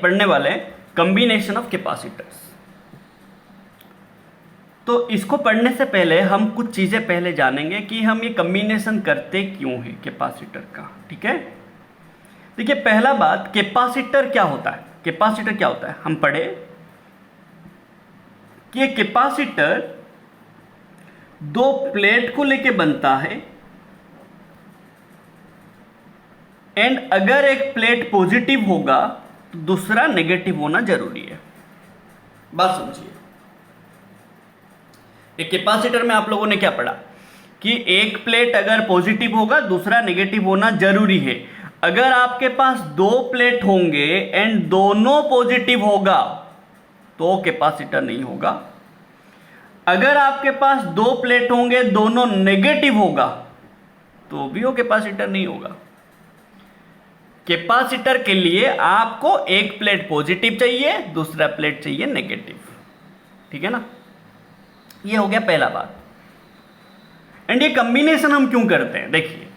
पढ़ने वाले combination of capacitors. तो इसको पढ़ने से पहले हम कुछ चीज़ें पहले जानेंगे कि हम ये कॉम्बिनेशन करते क्यों हैं कैपेसिटर का। ठीक है, देखिए पहला बात, कैपेसिटर क्या होता है। कैपेसिटर क्या होता है, हम पढ़े कि ये कैपेसिटर दो प्लेट को लेके बनता है एंड अगर एक प्लेट पॉजिटिव होगा तो दूसरा नेगेटिव होना जरूरी है। बात समझिए, एक कैपेसिटर में आप लोगों ने क्या पढ़ा कि एक प्लेट अगर पॉजिटिव होगा दूसरा नेगेटिव होना जरूरी है। अगर आपके पास दो प्लेट होंगे एंड दोनों पॉजिटिव होगा तो कैपेसिटर नहीं होगा। अगर आपके पास दो प्लेट होंगे दोनों नेगेटिव होगा तो भी वो कैपेसिटर नहीं होगा। कैपेसिटर के लिए आपको एक प्लेट पॉजिटिव चाहिए, दूसरा प्लेट चाहिए नेगेटिव। ठीक है ना, ये हो गया पहला बात। एंड ये कॉम्बिनेशन हम क्यों करते हैं, देखिए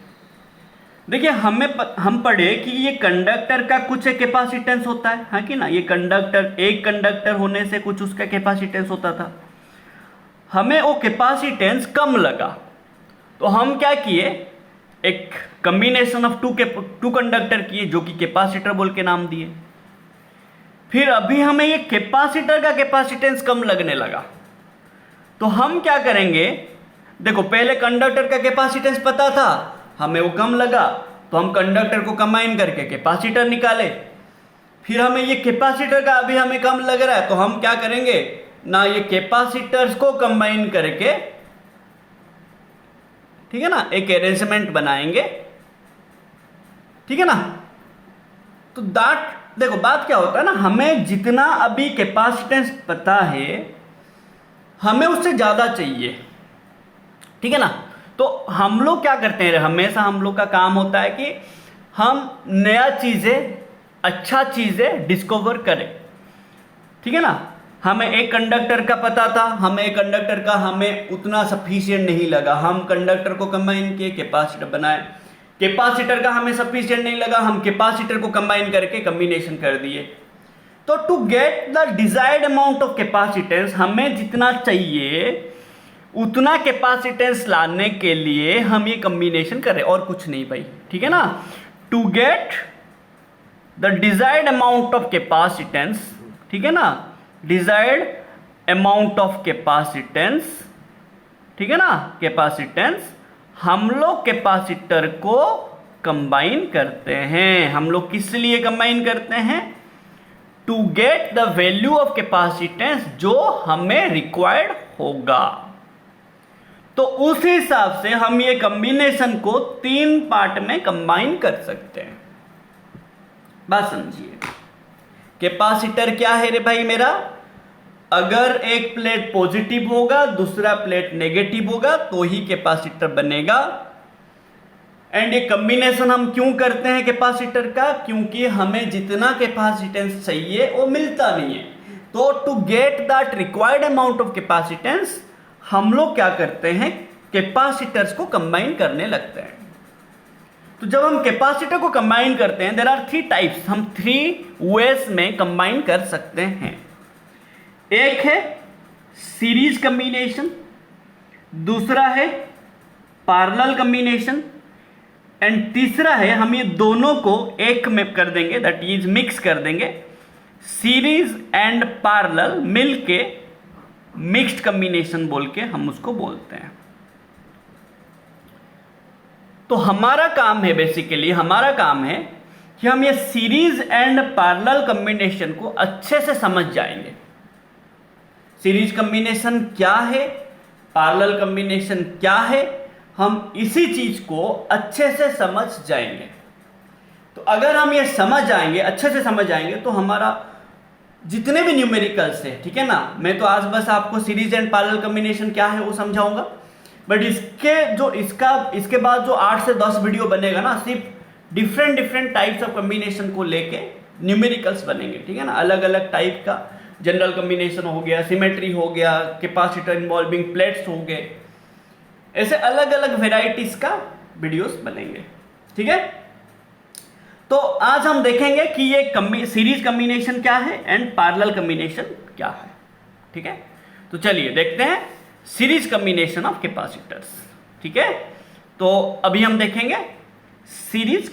हम पढ़े कि ये कंडक्टर का कुछ कैपेसिटेंस होता है, हाँ कि ना। ये कंडक्टर, एक कंडक्टर होने से कुछ उसका कैपेसिटेंस होता था। हमें वो कैपेसिटेंस कम लगा तो हम क्या किए, एक कॉम्बिनेशन ऑफ टू कंडक्टर किए जो कि कैपेसिटर बोल के नाम दिए। फिर अभी हमें ये कैपेसिटर का कैपेसिटेंस कम लगने लगा तो हम क्या करेंगे, देखो पहले कंडक्टर का कैपेसिटेंस पता था, हमें वो कम लगा तो हम कंडक्टर को कंबाइन करके कैपेसिटर निकाले। फिर हमें ये कैपेसिटर का अभी हमें कम लग रहा है तो हम क्या करेंगे ना, ये कैपेसिटर्स को कंबाइन करके, ठीक है ना, एक अरेंजमेंट बनाएंगे। ठीक है ना, तो देखो बात क्या होता है ना, हमें जितना अभी कैपेसिटेंस पता है हमें उससे ज्यादा चाहिए। ठीक है ना, तो हम लोग क्या करते हैं, हमेशा हम लोग का काम होता है कि हम नया चीजें, अच्छा चीजें डिस्कवर करें। ठीक है ना, हमें एक कंडक्टर का पता था, हमें एक कंडक्टर का हमें उतना सफिशिएंट नहीं लगा, हम कंडक्टर को कंबाइन किए, कैपेसिटर बनाए। कैपेसिटर का हमें सफिशिएंट नहीं लगा, हम कैपेसिटर को कंबाइन करके कॉम्बिनेशन कर दिए। तो to get the desired amount of capacitance, हमें जितना चाहिए उतना कैपेसिटेंस लाने के लिए हम ये कॉम्बिनेशन कर रहे हैं, और कुछ नहीं भाई। ठीक है ना, to get the desired amount of capacitance, ठीक है ना, डिजायर्ड अमाउंट ऑफ कैपेसिटेंस, ठीक है ना, कैपेसिटेंस, हम लोग कैपेसिटर को कंबाइन करते हैं। हम लोग किस लिए कंबाइन करते हैं, to get the value of capacitance जो हमें रिक्वायर्ड होगा। तो उस हिसाब से हम ये कॉम्बिनेशन को 3 पार्ट में कंबाइन कर सकते हैं। बात समझिए, कैपेसिटर क्या है रे भाई मेरा, अगर एक प्लेट पॉजिटिव होगा दूसरा प्लेट नेगेटिव होगा तो ही कैपेसिटर बनेगा। एंड ये कॉम्बिनेशन हम क्यों करते हैं कैपेसिटर का, क्योंकि हमें जितना कैपेसिटेंस चाहिए वो मिलता नहीं है। तो to get that required amount of capacitance हम लोग क्या करते हैं, कैपेसिटर्स को कंबाइन करने लगते हैं। तो जब हम कैपेसिटर को कंबाइन करते हैं, देयर आर 3 टाइप्स, हम 3 वेज में कंबाइन कर सकते हैं। एक है सीरीज कॉम्बिनेशन, दूसरा है पैरेलल कॉम्बिनेशन, एंड तीसरा है हम ये दोनों को एक में कर देंगे, दैट इज मिक्स कर देंगे। सीरीज एंड पैरेलल मिलके मिक्स्ड कॉम्बिनेशन बोल के हम उसको बोलते हैं। तो हमारा काम है, बेसिकली हमारा काम है कि हम ये सीरीज एंड पैरेलल कॉम्बिनेशन को अच्छे से समझ जाएंगे। सीरीज कॉम्बिनेशन क्या है, पैरेलल कॉम्बिनेशन क्या है, हम इसी चीज को अच्छे से समझ जाएंगे। तो अगर हम ये समझ जाएंगे, अच्छे से समझ जाएंगे, तो हमारा जितने भी न्यूमेरिकल्स है, ठीक है ना, मैं तो आज बस आपको सीरीज एंड पैरेलल कॉम्बिनेशन क्या है वो समझाऊंगा, बट इसके बाद जो 8 से 10 वीडियो बनेगा ना, सिर्फ डिफरेंट टाइप्स ऑफ कॉम्बिनेशन को लेके न्यूमेरिकल्स बनेंगे। ठीक है ना, अलग अलग टाइप का, जनरल कॉम्बिनेशन हो गया, सिमेट्री हो गया, कैपेसिटर इन्वॉल्विंग प्लेट्स हो गए, ऐसे अलग अलग वेराइटीज का वीडियोस बनेंगे। ठीक है, तो आज हम देखेंगे कि ये सीरीज कॉम्बिनेशन क्या है एंड पैरेलल कॉम्बिनेशन क्या है। ठीक है, तो चलिए देखते हैं सीरीज कॉम्बिनेशन ऑफ कैपेसिटर्स। ठीक है, तो अभी हम देखेंगे सीरीज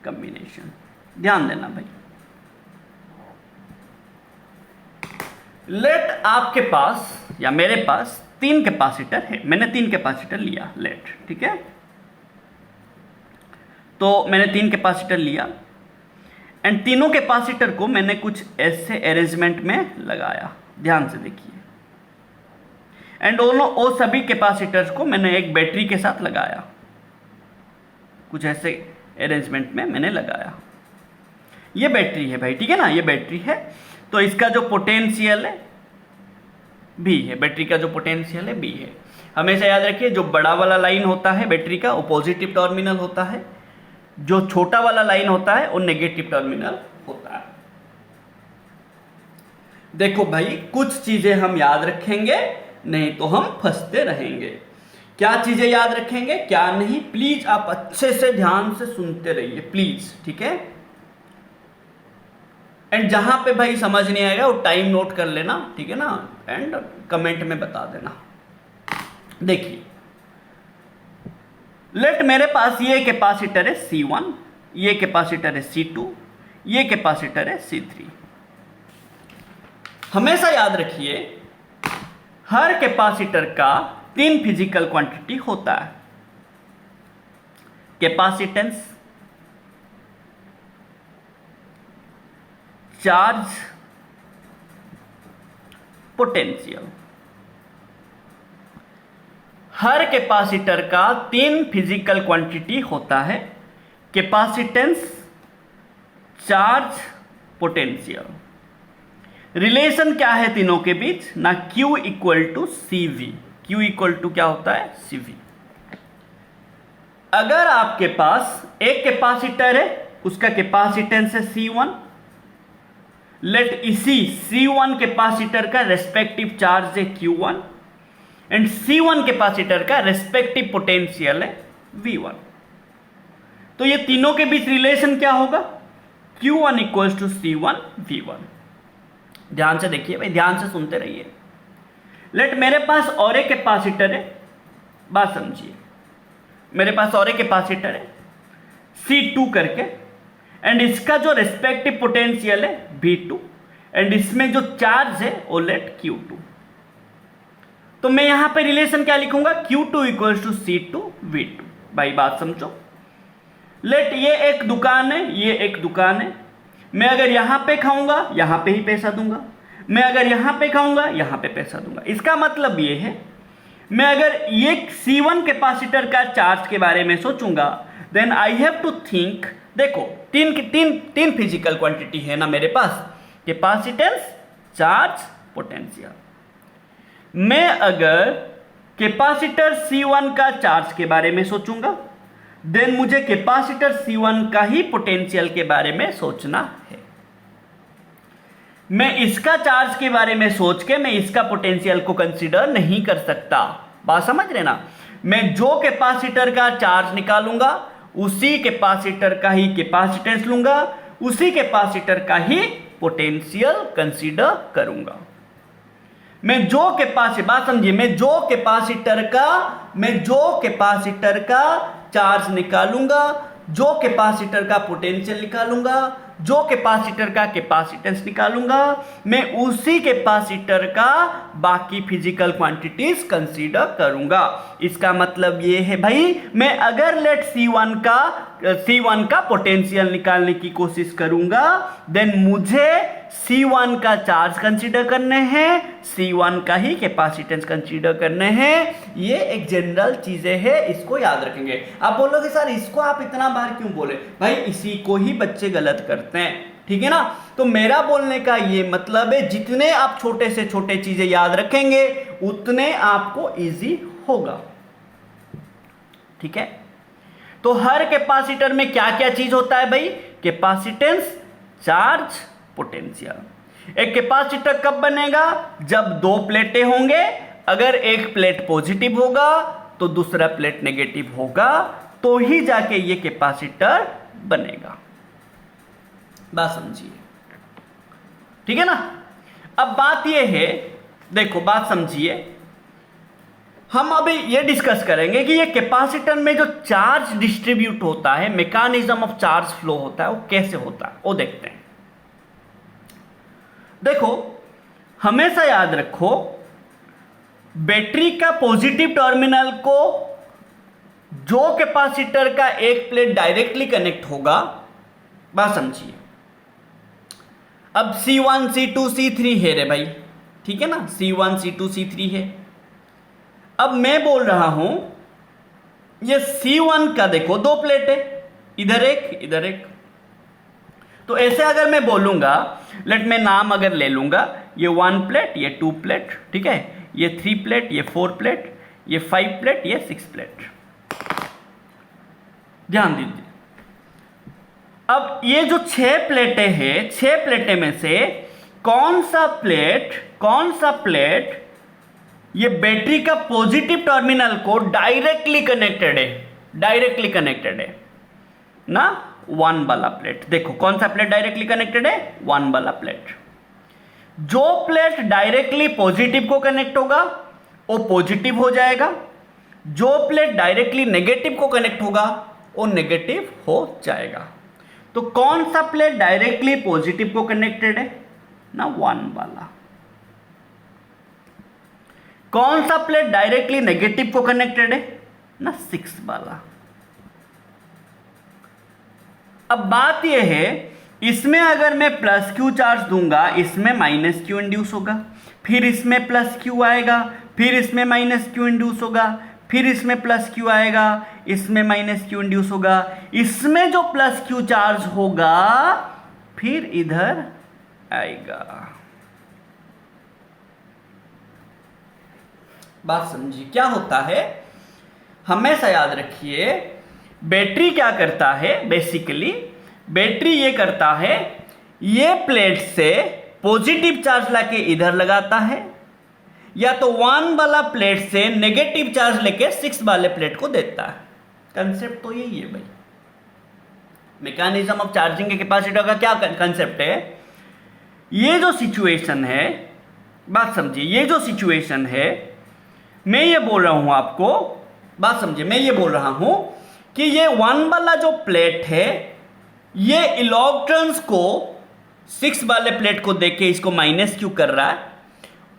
कॉम्बिनेशन। ध्यान देना भाई। लेट आपके पास या मेरे पास 3 कैपेसिटर है, मैंने 3 कैपेसिटर लिया लेट। ठीक है, तो मैंने 3 कैपेसिटर लिया एंड तीनों कैपेसिटर को मैंने कुछ ऐसे अरेंजमेंट में लगाया, ध्यान से देखिए। एंड वो सभी कैपेसिटर्स को मैंने एक बैटरी के साथ लगाया, कुछ ऐसे अरेंजमेंट में मैंने लगाया। ये बैटरी है भाई, ठीक है ना, ये बैटरी है। तो इसका जो पोटेंशियल है भी है, बैटरी का जो पोटेंशियल है भी है। हमेशा याद रखिए, जो बड़ा वाला लाइन होता है बैटरी का वो पॉजिटिव टर्मिनल होता है, जो छोटा वाला लाइन होता है वो नेगेटिव टर्मिनल होता है। देखो भाई, कुछ चीजें हम याद रखेंगे, नहीं तो हम फंसते रहेंगे। क्या चीजें याद रखेंगे क्या नहीं, प्लीज आप अच्छे से ध्यान से सुनते रहिए प्लीज। ठीक है, एंड जहां पे भाई समझ नहीं आएगा वो टाइम नोट कर लेना, ठीक है ना, एंड कमेंट में बता देना। देखिए, लेट मेरे पास ये कैपेसिटर है C1, ये कैपेसिटर है C2, ये कैपेसिटर है C3। हमेशा याद रखिए, हर कैपेसिटर का 3 फिजिकल क्वांटिटी होता है, कैपेसिटेंस, चार्ज, पोटेंशियल। हर कैपेसिटर का 3 फिजिकल क्वांटिटी होता है, कैपेसिटेंस, चार्ज, पोटेंशियल। रिलेशन क्या है तीनों के बीच ना, Q equal to CV। Q equal to क्या होता है, CV। अगर आपके पास एक कैपेसिटर है, उसका कैपेसिटेंस है C1, लेट इसी C1 कैपेसिटर का रेस्पेक्टिव चार्ज है Q1 एंड C1 कैपेसिटर का रेस्पेक्टिव पोटेंशियल है V1। तो ये तीनों के बीच रिलेशन क्या होगा, Q1 equals to C1 V1। ध्यान से देखिए भाई, ध्यान से सुनते रहिए। लेट मेरे पास और एक कैपेसिटर है, बात समझिए, मेरे पास और एक कैपेसिटर है C2 करके, एंड इसका जो रेस्पेक्टिव पोटेंशियल है V2 एंड इसमें जो चार्ज है वो लेट Q2। तो मैं यहां पे रिलेशन क्या लिखूंगा, Q2 equals to C2 V2। भाई बात समझो, लेट ये एक दुकान है, ये एक दुकान है। मैं अगर यहां पे खाऊंगा यहां पे ही पैसा दूंगा, मैं अगर यहां पे खाऊंगा यहां पे पैसा दूंगा। इसका मतलब ये है, मैं अगर ये C1 कैपेसिटर का चार्ज के बारे में सोचूंगा, then I have to think, देखो तीन फिजिकल क्वांटिटी है ना मेरे पास, कैपेसिटेंस, चार्ज, पोटेंशियल। मैं अगर कैपेसिटर C1 का चार्ज के बारे में सोचूंगा, देन मुझे कैपेसिटर C1 का ही पोटेंशियल के बारे में सोचना है। मैं इसका चार्ज के बारे में सोच के मैं इसका पोटेंशियल को कंसीडर नहीं कर सकता। बात समझ रहे ना, मैं जो कैपेसिटर का चार्ज निकालूंगा उसी कैपेसिटर का ही कैपेसिटेंस लूंगा, उसी कैपेसिटर का ही पोटेंशियल कंसीडर करूंगा। मैं जो कैपेसिटर, बात समझिए, मैं जो कैपेसिटर का चार्ज निकालूंगा, जो कैपेसिटर का पोटेंशियल निकालूंगा, जो कैपेसिटर का कैपेसिटेंस निकालूंगा, मैं उसी कैपेसिटर का बाकी फिजिकल क्वांटिटीज कंसीडर करूंगा। इसका मतलब ये है भाई, मैं अगर लेट C1 का पोटेंशियल निकालने की कोशिश करूंगा, देन मुझे C1 का चार्ज कंसीडर करने हैं, C1 का ही कैपेसिटेंस कंसीडर करने हैं। ये एक जनरल चीजें हैं, इसको याद रखेंगे। आप बोलोगे सर इसको आप इतना बार क्यों बोले, भाई इसी को ही बच्चे गलत करते हैं, ठीक है ना। तो मेरा बोलने का ये मतलब है, जितने आप छोटे से छोटे चीजें याद रखेंगे उतने आपको इजी होगा, ठीक है। तो हर कैपेसिटर में क्या क्या चीज होता है भाई, कैपेसिटेंस, चार्ज, पोटेंशियल। एक कैपेसिटर कब बनेगा, जब दो प्लेटें होंगे, अगर एक प्लेट पॉजिटिव होगा तो दूसरा प्लेट नेगेटिव होगा, तो ही जाके ये कैपेसिटर बनेगा। बात समझिए, ठीक है ना। अब बात ये है, देखो बात समझिए, हम अभी ये डिस्कस करेंगे कि ये कैपेसिटर में जो चार्ज डिस्ट्रीब्यूट होता है, मैकेनिज्म ऑफ चार्ज फ्लो होता है, वो कैसे होता है वो देखते हैं। देखो हमेशा याद रखो, बैटरी का पॉजिटिव टर्मिनल को जो कैपेसिटर का एक प्लेट डायरेक्टली कनेक्ट होगा, बात समझिए। अब C1 C2 C3 है रे भाई, ठीक है ना, C1 C2 C3 है। अब मैं बोल रहा हूं ये C1 का देखो दो प्लेट है, इधर एक इधर एक। तो ऐसे अगर मैं बोलूंगा, लेट मैं नाम अगर ले लूंगा, ये 1 प्लेट, ये 2 प्लेट, ठीक है, ये 3 प्लेट, ये 4 प्लेट, ये 5 प्लेट, ये 6 प्लेट। ध्यान दीजिए, अब ये जो 6 प्लेटें हैं, 6 प्लेटें में से कौन सा प्लेट ये बैटरी का पॉजिटिव टर्मिनल को डायरेक्टली कनेक्टेड है ना, 1 वाला प्लेट। देखो कौन सा प्लेट डायरेक्टली कनेक्टेड है, 1 वाला प्लेट। जो प्लेट डायरेक्टली पॉजिटिव को कनेक्ट होगा वो पॉजिटिव हो जाएगा, जो प्लेट डायरेक्टली नेगेटिव को कनेक्ट होगा वो नेगेटिव हो जाएगा। तो कौन सा प्लेट डायरेक्टली पॉजिटिव को कनेक्टेड है ना, 1 वाला। कौन सा प्लेट डायरेक्टली नेगेटिव को कनेक्टेड है ना, 6 वाला। अब बात यह है, इसमें अगर मैं प्लस क्यू चार्ज दूंगा, इसमें माइनस क्यू इंड्यूस होगा, फिर इसमें प्लस क्यू आएगा, फिर इसमें माइनस क्यू इंड्यूस होगा, फिर इसमें प्लस क्यू आएगा, इसमें माइनस क्यू इंड्यूस होगा, इसमें जो प्लस क्यू चार्ज होगा फिर इधर आएगा। बात समझिए क्या होता है, हमेशा याद रखिए, बैटरी क्या करता है, बेसिकली बैटरी ये करता है, ये प्लेट से पॉजिटिव चार्ज लाके इधर लगाता है, या तो 1 वाला प्लेट से नेगेटिव चार्ज लेके 6 वाले प्लेट को देता है। कंसेप्ट तो यही है भाई। मैकेनिज्म ऑफ चार्जिंग के कैपेसिटर का क्या कंसेप्ट है, ये जो सिचुएशन है, बात समझिए, ये जो सिचुएशन है, मैं ये बोल रहा हूं आपको, बात समझिए, मैं ये बोल रहा हूं कि ये 1 वाला जो प्लेट है, ये इलेक्ट्रॉन्स को 6 वाले प्लेट को देके इसको माइनस क्यू कर रहा है।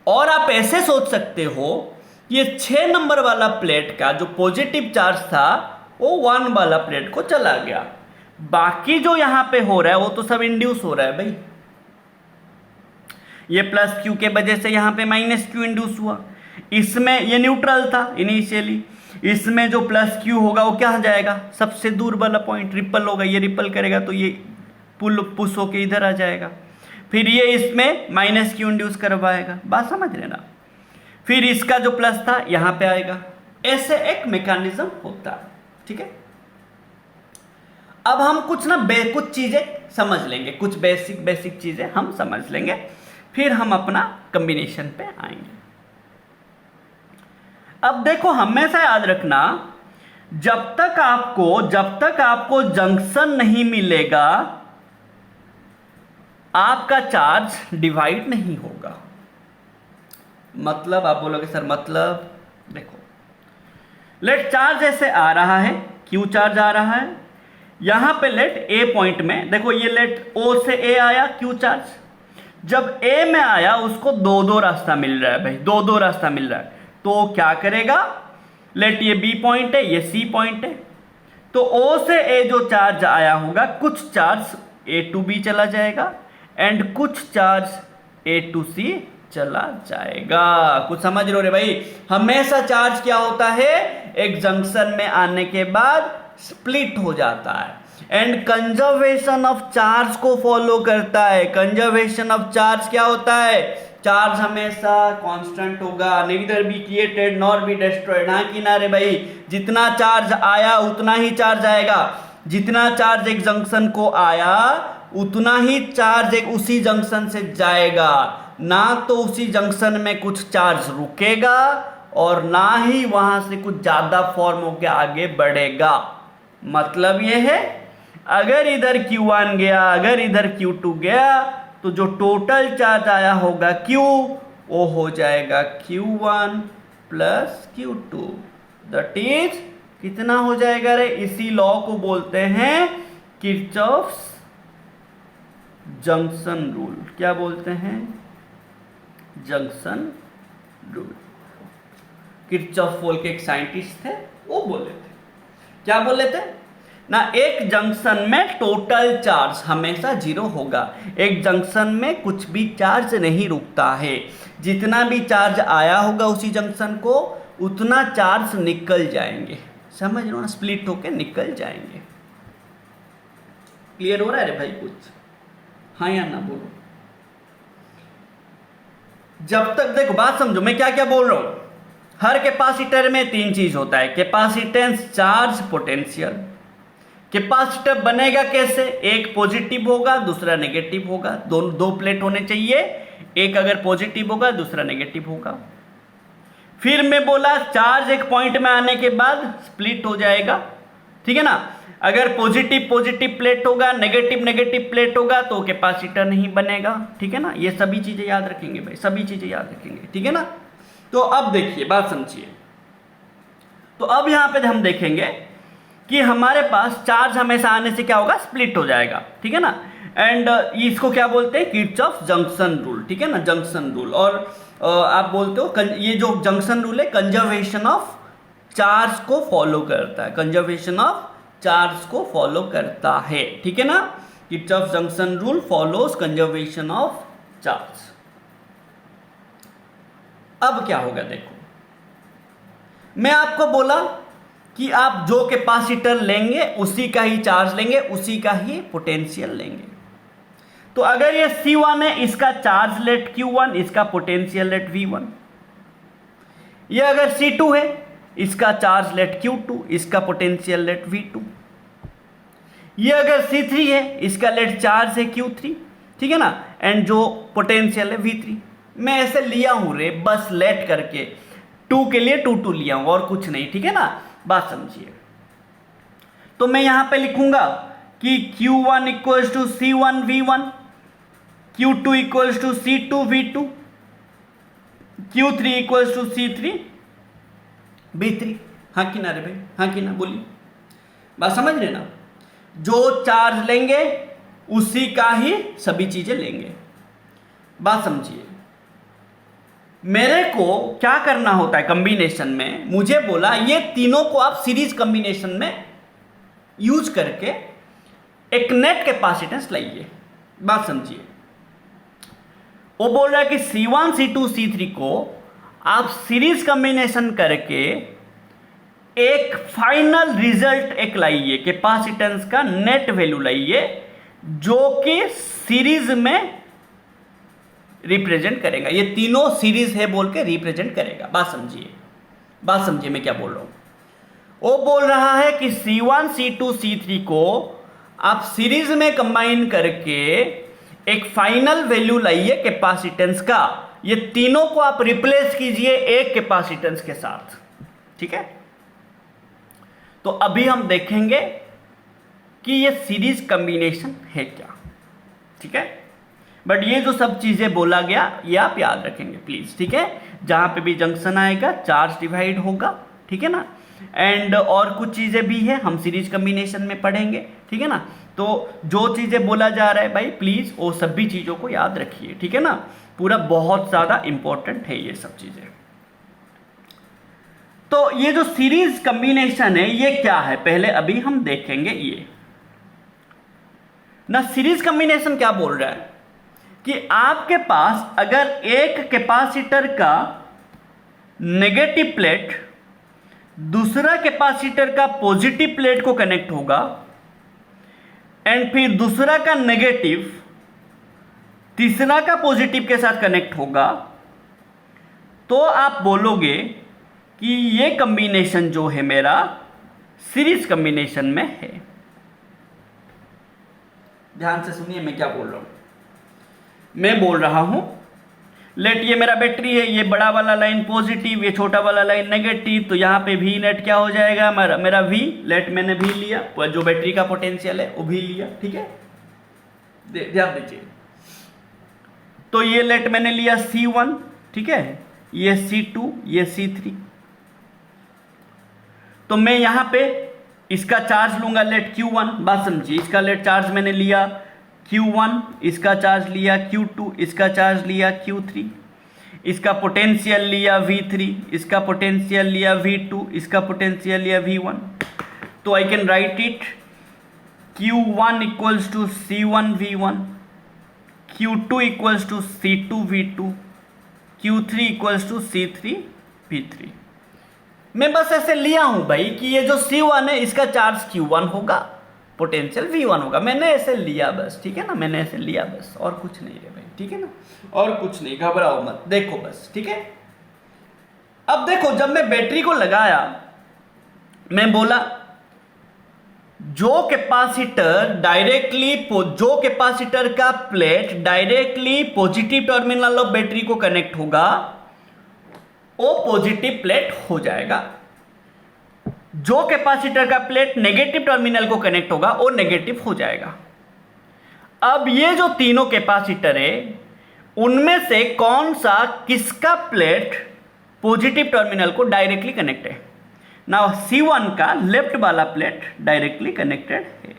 और आप ऐसे सोच सकते हो, ये 6 नंबर वाला प्लेट का जो पॉजिटिव चार्ज था वो 1 वाला प्लेट को चला गया, बाकी जो यहां पे हो रहा है वो तो सब इंड्यूस हो रहा है भाई। ये प्लस क्यू के वजह से यहां पे माइनस क्यू इंड्यूस हुआ, इसमें ये न्यूट्रल था इनिशियली, इसमें जो प्लस क्यू होगा वो क्या जाएगा, सबसे दूर वाला पॉइंट रिपल होगा, ये रिपल करेगा तो ये पुश होके इधर आ जाएगा, फिर ये इसमें माइनस क्यू इंड्यूस करवाएगा। बात समझ रहे ना, फिर इसका जो प्लस था यहां पे आएगा। ऐसे एक मैकेनिज्म होता है, ठीक है। अब हम कुछ कुछ चीजें समझ लेंगे, कुछ बेसिक चीजें हम समझ लेंगे, फिर हम अपना कॉम्बिनेशन पे आएंगे। अब देखो हमेशा याद रखना, जब तक आपको जंक्शन नहीं मिलेगा, आपका चार्ज डिवाइड नहीं होगा। मतलब आप बोलोगे सर मतलब, देखो लेट चार्ज ऐसे आ रहा है, क्यू चार्ज आ रहा है, यहां पे लेट ए पॉइंट में, देखो ये लेट ओ से ए आया क्यू चार्ज, जब ए में आया उसको दो रास्ता मिल रहा है भाई, दो रास्ता मिल रहा है, तो क्या करेगा, लेट ये बी पॉइंट है, ये सी पॉइंट है, तो ओ से ए जो चार्ज आया होगा, कुछ चार्ज ए टू बी चला जाएगा एंड कुछ चार्ज ए टू सी चला जाएगा। कुछ समझ रहे हो रे भाई, हमेशा चार्ज क्या होता है, एक जंक्शन में आने के बाद स्प्लिट हो जाता है एंड कंजर्वेशन ऑफ चार्ज को फॉलो करता है। कंजर्वेशन ऑफ चार्ज क्या होता है, चार्ज हमेशा कांस्टेंट होगा, neither be created nor be destroyed. हाँ कि ना रे भाई, जितना चार्ज आया उतना ही चार्ज आएगा, जितना चार्ज एक जंक्शन को आया उतना ही चार्ज एक उसी जंक्शन से जाएगा, ना तो उसी जंक्शन में कुछ चार्ज रुकेगा और ना ही वहां से कुछ ज़्यादा फॉर्म होकर आगे बढ़ेगा। मतलब ये है, अगर इधर Q1 गया, अगर इधर Q2 गया, तो जो टोटल चार्ज आया होगा Q, वो हो जाएगा Q1 plus Q2, that is कितना हो जाएगा रे? इसी लॉ को बोलते हैं किरचॉफ्स जंक्शन रूल। क्या बोलते हैं? Junction rule. किरचॉफ बोल के एक साइंटिस्ट थे, वो बोले थे, क्या बोले थे ना, एक जंक्शन में टोटल चार्ज हमेशा जीरो होगा। एक जंक्शन में कुछ भी चार्ज नहीं रुकता है, जितना भी चार्ज आया होगा उसी जंक्शन को, उतना चार्ज निकल जाएंगे। समझ लो ना, स्प्लिट होके निकल जाएंगे। क्लियर हो रहा है रे भाई कुछ? हाँ या ना बोलो। जब तक देखो, बात समझो मैं क्या क्या बोल रहा हूं। हर कैपेसिटर में तीन चीज होता है, कैपेसिटेंस, चार्ज, पोटेंशियल। कैपेसिटर बनेगा कैसे? एक पॉजिटिव होगा, दूसरा नेगेटिव होगा। दो प्लेट होने चाहिए, एक अगर पॉजिटिव होगा, दूसरा नेगेटिव होगा। फिर मैं बोला चार्ज एक पॉइंट में आने के बाद स्प्लिट हो जाएगा, ठीक है ना। अगर पॉजिटिव पॉजिटिव प्लेट होगा, नेगेटिव नेगेटिव प्लेट होगा, तो कैपेसिटर नहीं बनेगा, ठीक है ना। ये सभी चीजें याद रखेंगे भाई, सभी चीजें याद रखेंगे, ठीक है ना। तो अब देखिए, बात समझिए। तो अब यहां पे हम देखेंगे कि हमारे पास चार्ज हमेशा आने से क्या होगा? स्प्लिट हो जाएगा, ठीक है ना। एंड इसको क्या बोलते हैं? किरचॉफ जंक्शन रूल, ठीक है ना, जंक्शन रूल। और आप बोलते हो ये जो जंक्शन रूल है कंजर्वेशन ऑफ चार्ज को फॉलो करता है, कंजर्वेशन ऑफ चार्ज को फॉलो करता है, ठीक है ना। Kirchhoff junction rule follows conservation of charge. अब क्या होगा देखो, मैं आपको बोला कि आप जो कैपेसिटर लेंगे उसी का ही चार्ज लेंगे, उसी का ही पोटेंशियल लेंगे। तो अगर ये C1 है, इसका चार्ज लेट Q1, इसका पोटेंशियल लेट V1। ये अगर C2 है, इसका चार्ज लेट Q2, इसका पोटेंशियल लेट V2। ये अगर C3 है, इसका लेट चार्ज है Q3, ठीक है ना, एंड जो पोटेंशियल है V3। मैं ऐसे लिया हूं रे, बस लेट करके 2 के लिए 2 लिया हूं और कुछ नहीं, ठीक है ना। बात समझिए। तो मैं यहां पे लिखूंगा कि Q1 equals to C1 V1, Q2 equals to C2 V2, Q3 equals to C3 V3। हाँ कि ना रे भाई? हाँ कि ना? बोलिए, बात समझ रहे ना। जो चार्ज लेंगे उसी का ही सभी चीजें लेंगे। बात समझिए। मेरे को क्या करना होता है कॉम्बिनेशन में? मुझे बोला ये तीनों को आप सीरीज कॉम्बिनेशन में यूज करके एक नेट कैपेसिटेंस लाइए। बात समझिए। वो बोल रहा है कि C1 C2 C3 को आप सीरीज कॉम्बिनेशन करके एक फाइनल रिजल्ट एक लाइए, कैपेसिटेंस का नेट वैल्यू लाइए, जो कि सीरीज में रिप्रेजेंट करेगा। ये तीनों सीरीज है बोल के रिप्रेजेंट करेगा। बात समझिए, बात समझिए मैं क्या बोल रहा हूं। वो बोल रहा है कि C1 C2 C3 को आप सीरीज में कंबाइन करके एक फाइनल वैल्यू लाइए कैपेसिटेंस का। ये तीनों को आप रिप्लेस कीजिए एक कैपेसिटेंस के साथ, ठीक है। तो अभी हम देखेंगे कि ये सीरीज कॉम्बिनेशन है क्या, ठीक है। बट ये जो सब चीजें बोला गया ये आप याद रखेंगे प्लीज, ठीक है। जहां पे भी जंक्शन आएगा चार्ज डिवाइड होगा, ठीक है ना। एंड और कुछ चीजें भी है हम सीरीज कॉम्बिनेशन में पढ़ेंगे, ठीक है ना। तो जो चीजें बोला जा रहा है भाई प्लीज वो सभी चीजों को याद रखिए, ठीक है ना। पूरा बहुत ज्यादा इंपॉर्टेंट है ये सब चीजें। तो ये जो सीरीज कॉम्बिनेशन है ये क्या है पहले अभी हम देखेंगे। ये ना सीरीज कॉम्बिनेशन क्या बोल रहा है कि आपके पास अगर एक कैपेसिटर का नेगेटिव प्लेट दूसरा कैपेसिटर का पॉजिटिव प्लेट को कनेक्ट होगा एंड फिर दूसरा का नेगेटिव तीसरा का पॉजिटिव के साथ कनेक्ट होगा, तो आप बोलोगे कि ये कॉम्बिनेशन जो है मेरा सीरीज कॉम्बिनेशन में है। ध्यान से सुनिए मैं क्या बोल रहा हूं। मैं बोल रहा हूं लेट ये मेरा बैटरी है, ये बड़ा वाला लाइन पॉजिटिव, ये छोटा वाला लाइन नेगेटिव, तो यहाँ पे वी नेट क्या हो जाएगा, मेरा वी लेट मैंने भी लिया, जो बैटरी का पोटेंशियल है वो भी लिया, ठीक है, ध्यान दीजिए। तो ये लेट मैंने लिया C1, ठीक है, ये C2, ये C3। तो मैं यहां पे इसका चार्ज लूंगा लेट Q1, बात समझिए, इसका लेट चार्ज मैंने लिया Q1, इसका चार्ज लिया Q2, इसका चार्ज लिया Q3, इसका पोटेंशियल लिया V3, इसका पोटेंशियल लिया V2, इसका पोटेंशियल लिया V1। तो I can write it Q1 equals to C1 V1, Q2 equals to C2 V2, Q3 equals to C3 V3। मैं बस ऐसे लिया हूं भाई कि ये जो C1 है इसका चार्ज Q1 होगा, पोटेंशियल V1 होगा, मैंने ऐसे लिया बस, ठीक है ना, मैंने ऐसे लिया बस, और कुछ नहीं है भाई, ठीक है ना, और कुछ नहीं, घबराओ मत, देखो बस, ठीक है। अब देखो, जब मैं बैटरी को लगाया, मैं बोला जो कैपेसिटर का plate directly positive terminal of battery को कनेक्ट होगा वो पॉजिटिव प्लेट हो जाएगा, जो कैपेसिटर का प्लेट नेगेटिव टर्मिनल को कनेक्ट होगा वो नेगेटिव हो जाएगा। अब ये जो तीनों कैपेसिटर है उनमें से कौन सा किसका प्लेट पॉजिटिव टर्मिनल को डायरेक्टली कनेक्ट है? नाउ C1 का लेफ्ट वाला प्लेट डायरेक्टली कनेक्टेड है,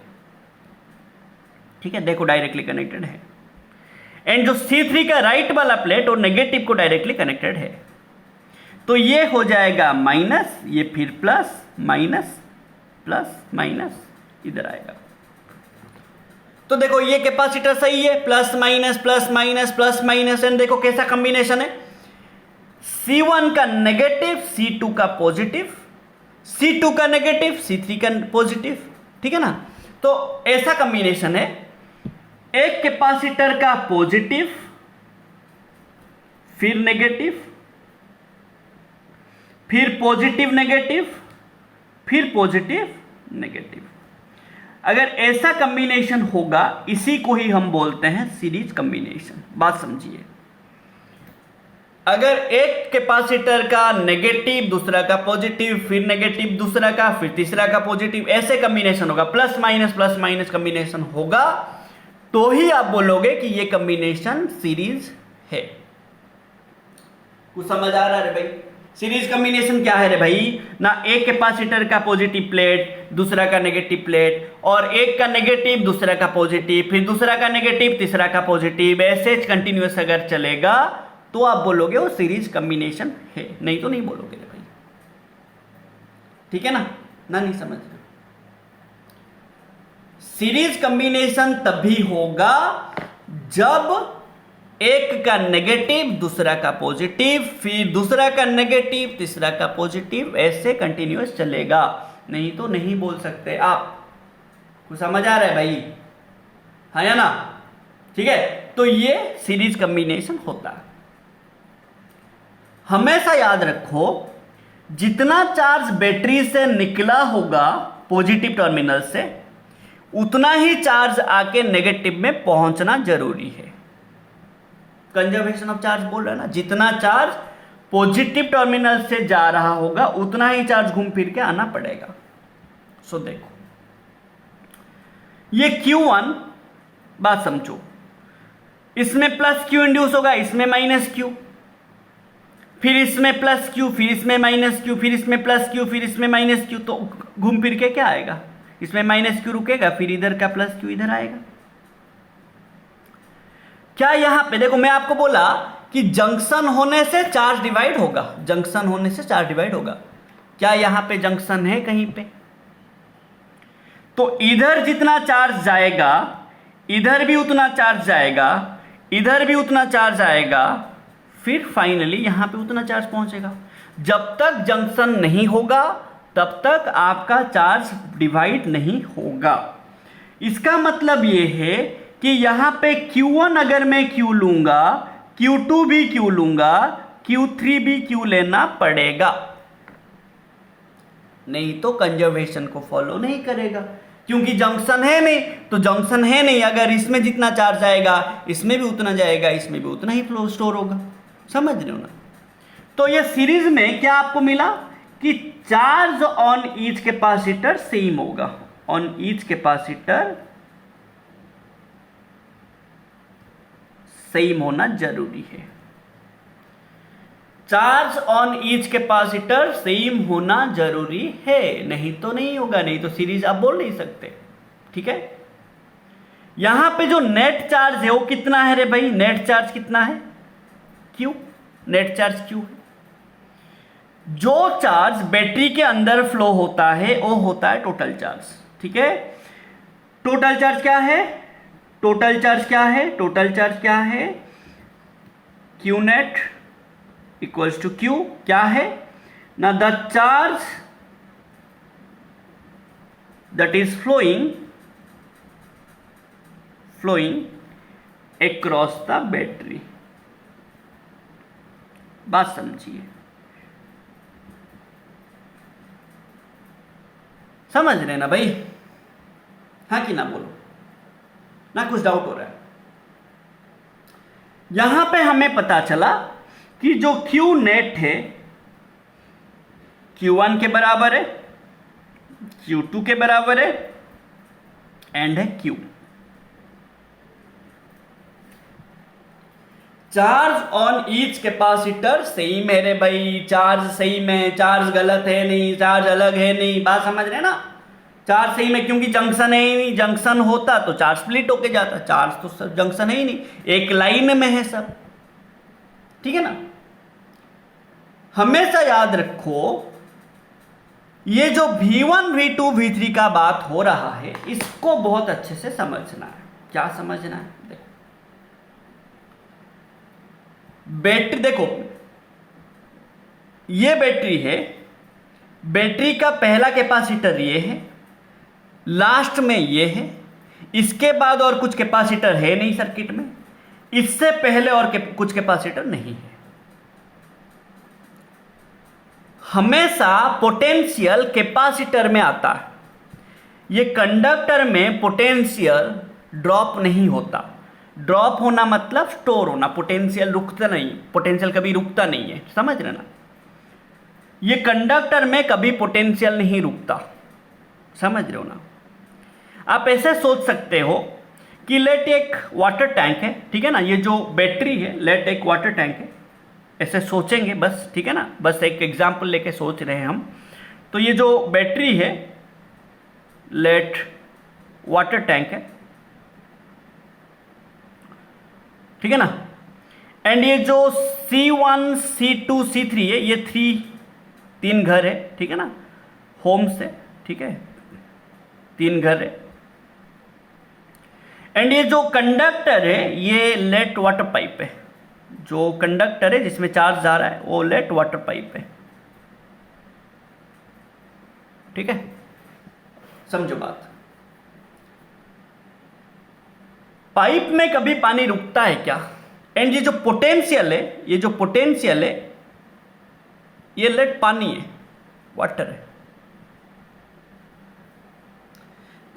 ठीक है, देखो डायरेक्टली कनेक्टेड है। एंड जो C3 का राइट वाला प्लेट और नेगेटिव को डायरेक्टली कनेक्टेड है। तो ये हो जाएगा माइनस, ये फिर प्लस माइनस प्लस माइनस इधर आएगा। तो देखो ये कैपेसिटर सही है, plus minus plus minus plus minus, and देखो कैसा कॉम्बिनेशन है, C1 का नेगेटिव, C2 का पॉजिटिव, C2 का नेगेटिव, C3 का पॉजिटिव, ठीक है ना। तो ऐसा कॉम्बिनेशन है, एक कैपेसिटर का पॉजिटिव फिर नेगेटिव, फिर पॉजिटिव नेगेटिव, फिर पॉजिटिव नेगेटिव। अगर ऐसा कॉम्बिनेशन होगा इसी को ही हम बोलते हैं सीरीज कॉम्बिनेशन। बात समझिए, अगर एक कैपेसिटर का नेगेटिव दूसरा का पॉजिटिव, फिर नेगेटिव दूसरा का, फिर तीसरा का पॉजिटिव, ऐसे कॉम्बिनेशन होगा, प्लस माइनस कॉम्बिनेशन होगा, तो ही आप बोलोगे कि ये कॉम्बिनेशन सीरीज है। कुछ समझ आ रहा है भाई? सीरीज कॉम्बिनेशन क्या है रे भाई? ना एक कैपेसिटर का पॉजिटिव प्लेट दूसरा का नेगेटिव प्लेट, और एक का नेगेटिव दूसरा का पॉजिटिव, फिर दूसरा का नेगेटिव तीसरा का पॉजिटिव, ऐसे कंटिन्यूअस अगर चलेगा तो आप बोलोगे वो सीरीज कॉम्बिनेशन है, नहीं तो नहीं बोलोगे रे भाई, ठीक है ना नहीं समझ रहे? सीरीज कॉम्बिनेशन तभी होगा जब एक का नेगेटिव दूसरा का पॉजिटिव, फिर दूसरा का नेगेटिव तीसरा का पॉजिटिव, ऐसे कंटिन्यूअस चलेगा, नहीं तो नहीं बोल सकते आप। कुछ समझ आ रहा है भाई? है या ना? ठीक है, तो ये सीरीज कॉम्बिनेशन होता है। हमेशा याद रखो, जितना चार्ज बैटरी से निकला होगा पॉजिटिव टर्मिनल से, उतना ही चार्ज आके नेगेटिव में पहुंचना जरूरी है। कंजर्वेशन ऑफ चार्ज बोल रहा है ना, जितना चार्ज पॉजिटिव टर्मिनल से जा रहा होगा उतना ही चार्ज घूम फिर के आना पड़ेगा। सो देखो ये Q1, बात समझो, इसमें प्लस Q इंड्यूस होगा, इसमें माइनस Q, फिर इसमें प्लस Q, फिर इसमें माइनस Q, फिर इसमें प्लस Q, फिर इसमें माइनस Q, तो घूम फिर के क्या आएगा? इसमें माइनस Q रुकेगा, फिर इधर का प्लस Q इधर आएगा। क्या यहां पे देखो, मैं आपको बोला कि जंक्शन होने से चार्ज डिवाइड होगा, जंक्शन होने से चार्ज डिवाइड होगा। क्या यहां पे जंक्शन है कहीं पे? तो इधर जितना चार्ज जाएगा इधर भी उतना चार्ज जाएगा, इधर भी उतना चार्ज आएगा, फिर फाइनली यहां पे उतना चार्ज पहुंचेगा। जब तक जंक्शन नहीं होगा तब तक आपका चार्ज डिवाइड नहीं होगा। इसका मतलब यह है कि यहां पे Q1 अगर मैं Q लूंगा, Q2 भी Q लूंगा, Q3 भी Q लेना पड़ेगा, नहीं तो कंजर्वेशन को फॉलो नहीं करेगा, क्योंकि जंक्शन है नहीं। तो जंक्शन है नहीं, अगर इसमें जितना चार्ज आएगा इसमें भी उतना जाएगा, इसमें भी उतना ही फ्लो स्टोर होगा। समझ रहे हो ना? तो ये सीरीज में क्या आपको मिला कि charge on each capacitor same होगा, ऑन ईच कैपेसिटर सेम होना जरूरी है। Charge on each capacitor same होना जरूरी है, नहीं तो नहीं होगा, नहीं तो सीरीज आप बोल नहीं सकते। ठीक है, यहां पे जो नेट चार्ज है वो कितना है रे भाई? नेट चार्ज कितना है? Q। नेट चार्ज Q है। जो चार्ज बैटरी के अंदर फ्लो होता है वो होता है टोटल चार्ज। ठीक है, टोटल चार्ज क्या है? टोटल चार्ज क्या है? टोटल चार्ज क्या है? Q net equals to Q क्या है ना? The charge that is flowing across the battery. बात समझिए, समझ रहे ना भाई? हाँ कि ना बोलो ना, कुछ डाउट हो रहा है? यहां पे हमें पता चला कि जो Q नेट है Q1 के बराबर है, Q2 के बराबर है, एंड है Q। Charge on each capacitor same है रे भाई, चार्ज सेम है, चार्ज गलत है नहीं, चार्ज अलग है नहीं। बात समझ रहे ना? चार्ज सेम है क्योंकि जंक्शन है ही नहीं, जंक्शन होता तो चार्ज स्प्लिट होके जाता, चार्ज तो सब जंक्शन है ही नहीं, एक लाइन में है सब। ठीक है ना? हमेशा याद रखो, ये जो V1 V2 V3 का बात हो रहा है इसको बहुत अच्छे से समझना है। क्या समझना है? देखो, बैटरी, देखो ये बैटरी है, बैटरी का पहला कैपेसिटर ये है, लास्ट में ये है, इसके बाद और कुछ कैपेसिटर है नहीं सर्किट में, इससे पहले और कुछ कैपेसिटर नहीं है। हमेशा पोटेंशियल कैपेसिटर में आता है, ये कंडक्टर में पोटेंशियल ड्रॉप नहीं होता। ड्रॉप होना मतलब स्टोर होना, पोटेंशियल रुकता नहीं, पोटेंशियल कभी रुकता नहीं है, समझ रहे ना? ये कंडक्टर में कभी पोटेंशियल नहीं रुकता, समझ रहे हो ना? आप ऐसे सोच सकते हो कि लेट एक वाटर टैंक है, ठीक है ना? ये जो बैटरी है, लेट एक वाटर टैंक है, ऐसे सोचेंगे बस, ठीक है ना? बस एक एग्जांपल लेके सोच रहे हैं हम। तो ये जो बैटरी है, लेट वाटर टैंक है, ठीक है ना? एंड ये जो C1 C2 C3 है, ये तीन घर है, ठीक है ना? होम से, ठीक है, 3 घर है। एंड ये जो कंडक्टर है ये लेट वाटर पाइप है, जो कंडक्टर है जिसमें चार्ज जा रहा है वो लेट वाटर पाइप है। ठीक है, समझो बात। पाइप में कभी पानी रुकता है क्या? एंड ये जो पोटेंशियल है, ये जो पोटेंशियल है ये लेट पानी है, वाटर है।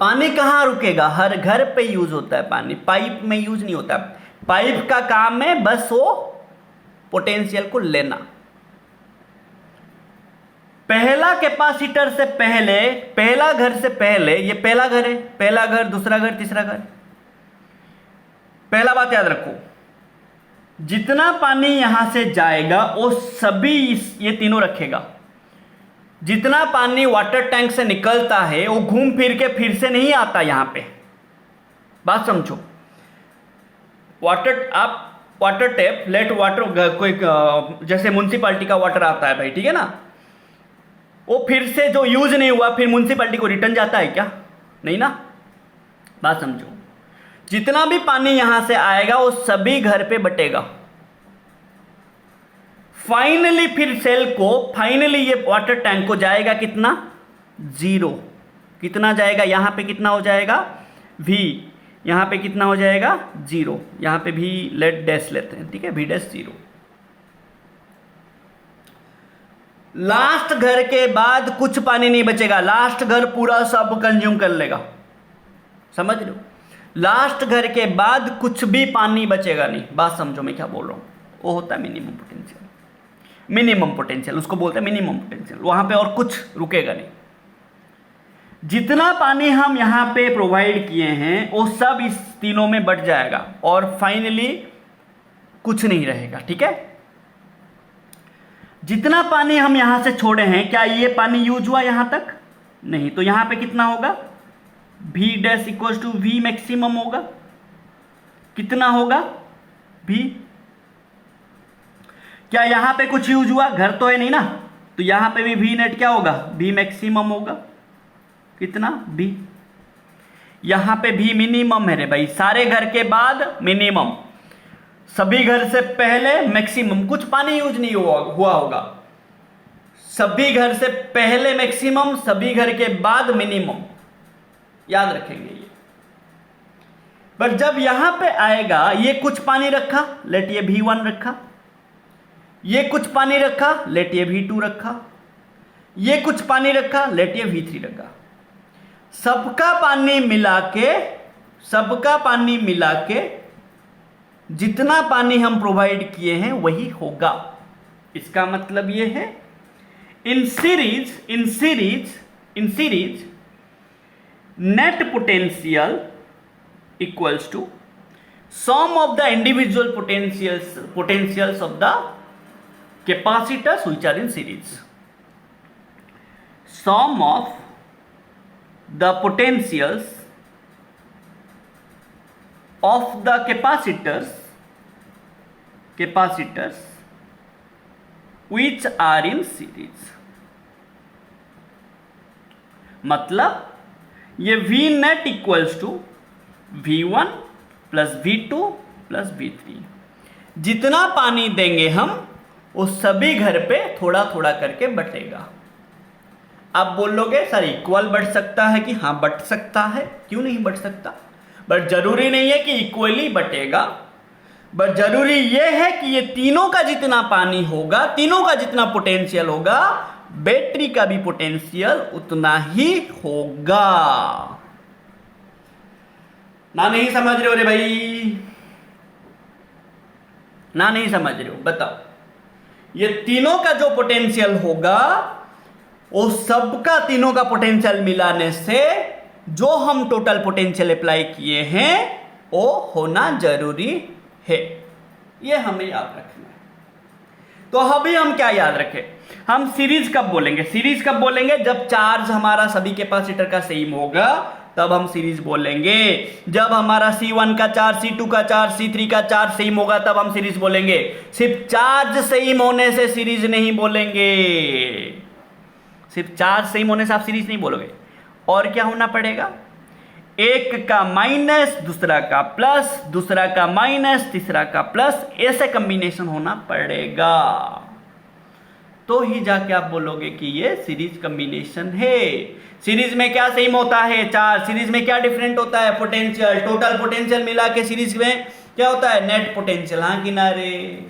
पानी कहाँ रुकेगा? हर घर पे यूज होता है पानी, पाइप में यूज नहीं होता। पाइप का काम है बस वो पोटेंशियल को लेना। पहला कैपेसिटर से पहले, पहला घर से पहले, ये पहला घर है, पहला घर, दूसरा घर, तीसरा घर। पहला बात याद रखो, जितना पानी यहां से जाएगा वो सभी ये तीनों रखेगा। जितना पानी वाटर टैंक से निकलता है वो घूम फिर के फिर से नहीं आता यहां पे। बात समझो, वाटर टैप, लेट वाटर, कोई जैसे म्युनिसिपैलिटी का वाटर आता है भाई, ठीक है ना? वो फिर से जो यूज नहीं हुआ फिर म्युनिसिपैलिटी को रिटर्न जाता है क्या? नहीं ना। बात समझो, जितना भी पानी यहां से आएगा वो सभी घर पे बटेगा। फाइनली फिर सेल को, फाइनली ये वाटर टैंक को जाएगा कितना? 0। कितना जाएगा? यहां पे कितना हो जाएगा? V। यहां पे कितना हो जाएगा? 0। यहां पे भी लेट डैश लेते हैं, ठीक है? V dash 0। लास्ट घर के बाद कुछ पानी नहीं बचेगा, लास्ट घर पूरा सब कंज्यूम कर लेगा। समझ लो, लास्ट घर के बाद कुछ भी पानी बचेगा नहीं। बात समझो मैं क्या बोल रहा हूं। वो होता है मिनिमम पोटेंशियल। मिनिमम पोटेंशियल उसको बोलते हैं मिनिमम पोटेंशियल, वहां पे और कुछ रुकेगा नहीं। जितना पानी हम यहां पे प्रोवाइड किए हैं वो सब इस तीनों में बट जाएगा और फाइनली कुछ नहीं रहेगा, ठीक है। जितना पानी हम यहां से छोड़े हैं, क्या ये पानी यूज हुआ यहां तक? नहीं, तो यहां पे कितना होगा? V dash equal to V maximum होगा। कितना होगा? V। क्या यहां पे कुछ यूज हुआ? घर तो है नहीं ना, तो यहां पे भी V नेट क्या होगा? V मैक्सिमम होगा। कितना? V। यहां पे भी मिनिमम है रे भाई, सारे घर के बाद मिनिमम, सभी घर से पहले मैक्सिमम। कुछ पानी यूज नहीं हुआ होगा, सभी घर से पहले मैक्सिमम, सभी घर के बाद मिनिमम, याद रखेंगे ये। पर जब यहां पे आएगा, ये कुछ पानी रखा, लेट ये V1 रखा, ये कुछ पानी रखा, लेट ये V2 रखा, ये कुछ पानी रखा, लेट ये V3 रखा। सबका पानी मिला के जितना पानी हम प्रोवाइड किए हैं वही होगा। इसका मतलब ये है in series net potential equals to sum of the individual potentials of the capacitors which are in series. Sum of the potentials of the capacitors which are in series. मतलब ये V net equals to V1 plus V2 plus V3। जितना पानी देंगे हम वो सभी घर पे थोड़ा थोड़ा करके बटेगा। आप बोलोगे सर इक्वल बढ़ सकता है कि? हाँ बढ़ सकता है, क्यों नहीं बढ़ सकता, बट जरूरी नहीं है कि इक्वली बटेगा। बट जरूरी यह है कि ये तीनों का जितना पानी होगा, तीनों का जितना पोटेंशियल होगा, बैटरी का भी पोटेंशियल उतना ही होगा। ना नहीं समझ रहे हो रे भाई? ना नहीं समझ रहे हो? बताओ। ये तीनों का जो पोटेंशियल होगा वो सबका, तीनों का पोटेंशियल मिलाने से जो हम टोटल पोटेंशियल अप्लाई किए हैं वो होना जरूरी है। ये हमें याद रखना है। तो अभी हम क्या याद रखें? हम सीरीज कब बोलेंगे? सीरीज कब बोलेंगे? जब चार्ज हमारा सभी कैपेसिटर का सेम होगा तब हम सीरीज बोलेंगे। जब हमारा C1 का चार्ज, C2 का चार्ज, C3 का चार्ज सेम होगा तब हम सीरीज बोलेंगे। सिर्फ चार्ज सेम होने से सीरीज नहीं बोलेंगे, सिर्फ चार्ज सेम होने से आप सीरीज नहीं बोलोगे। और क्या होना पड़ेगा? एक का माइनस, दूसरा का प्लस, दूसरा का माइनस, तीसरा का प्लस, ऐसे कॉम्बिनेशन होना पड़ेगा, तो ही जाके आप बोलोगे कि ये सीरीज कॉम्बिनेशन है। सीरीज में क्या सेम होता है? चार्ज। सीरीज में क्या डिफरेंट होता है? पोटेंशियल। टोटल पोटेंशियल मिला के सीरीज में क्या होता है? Net potential. हाँ किनारे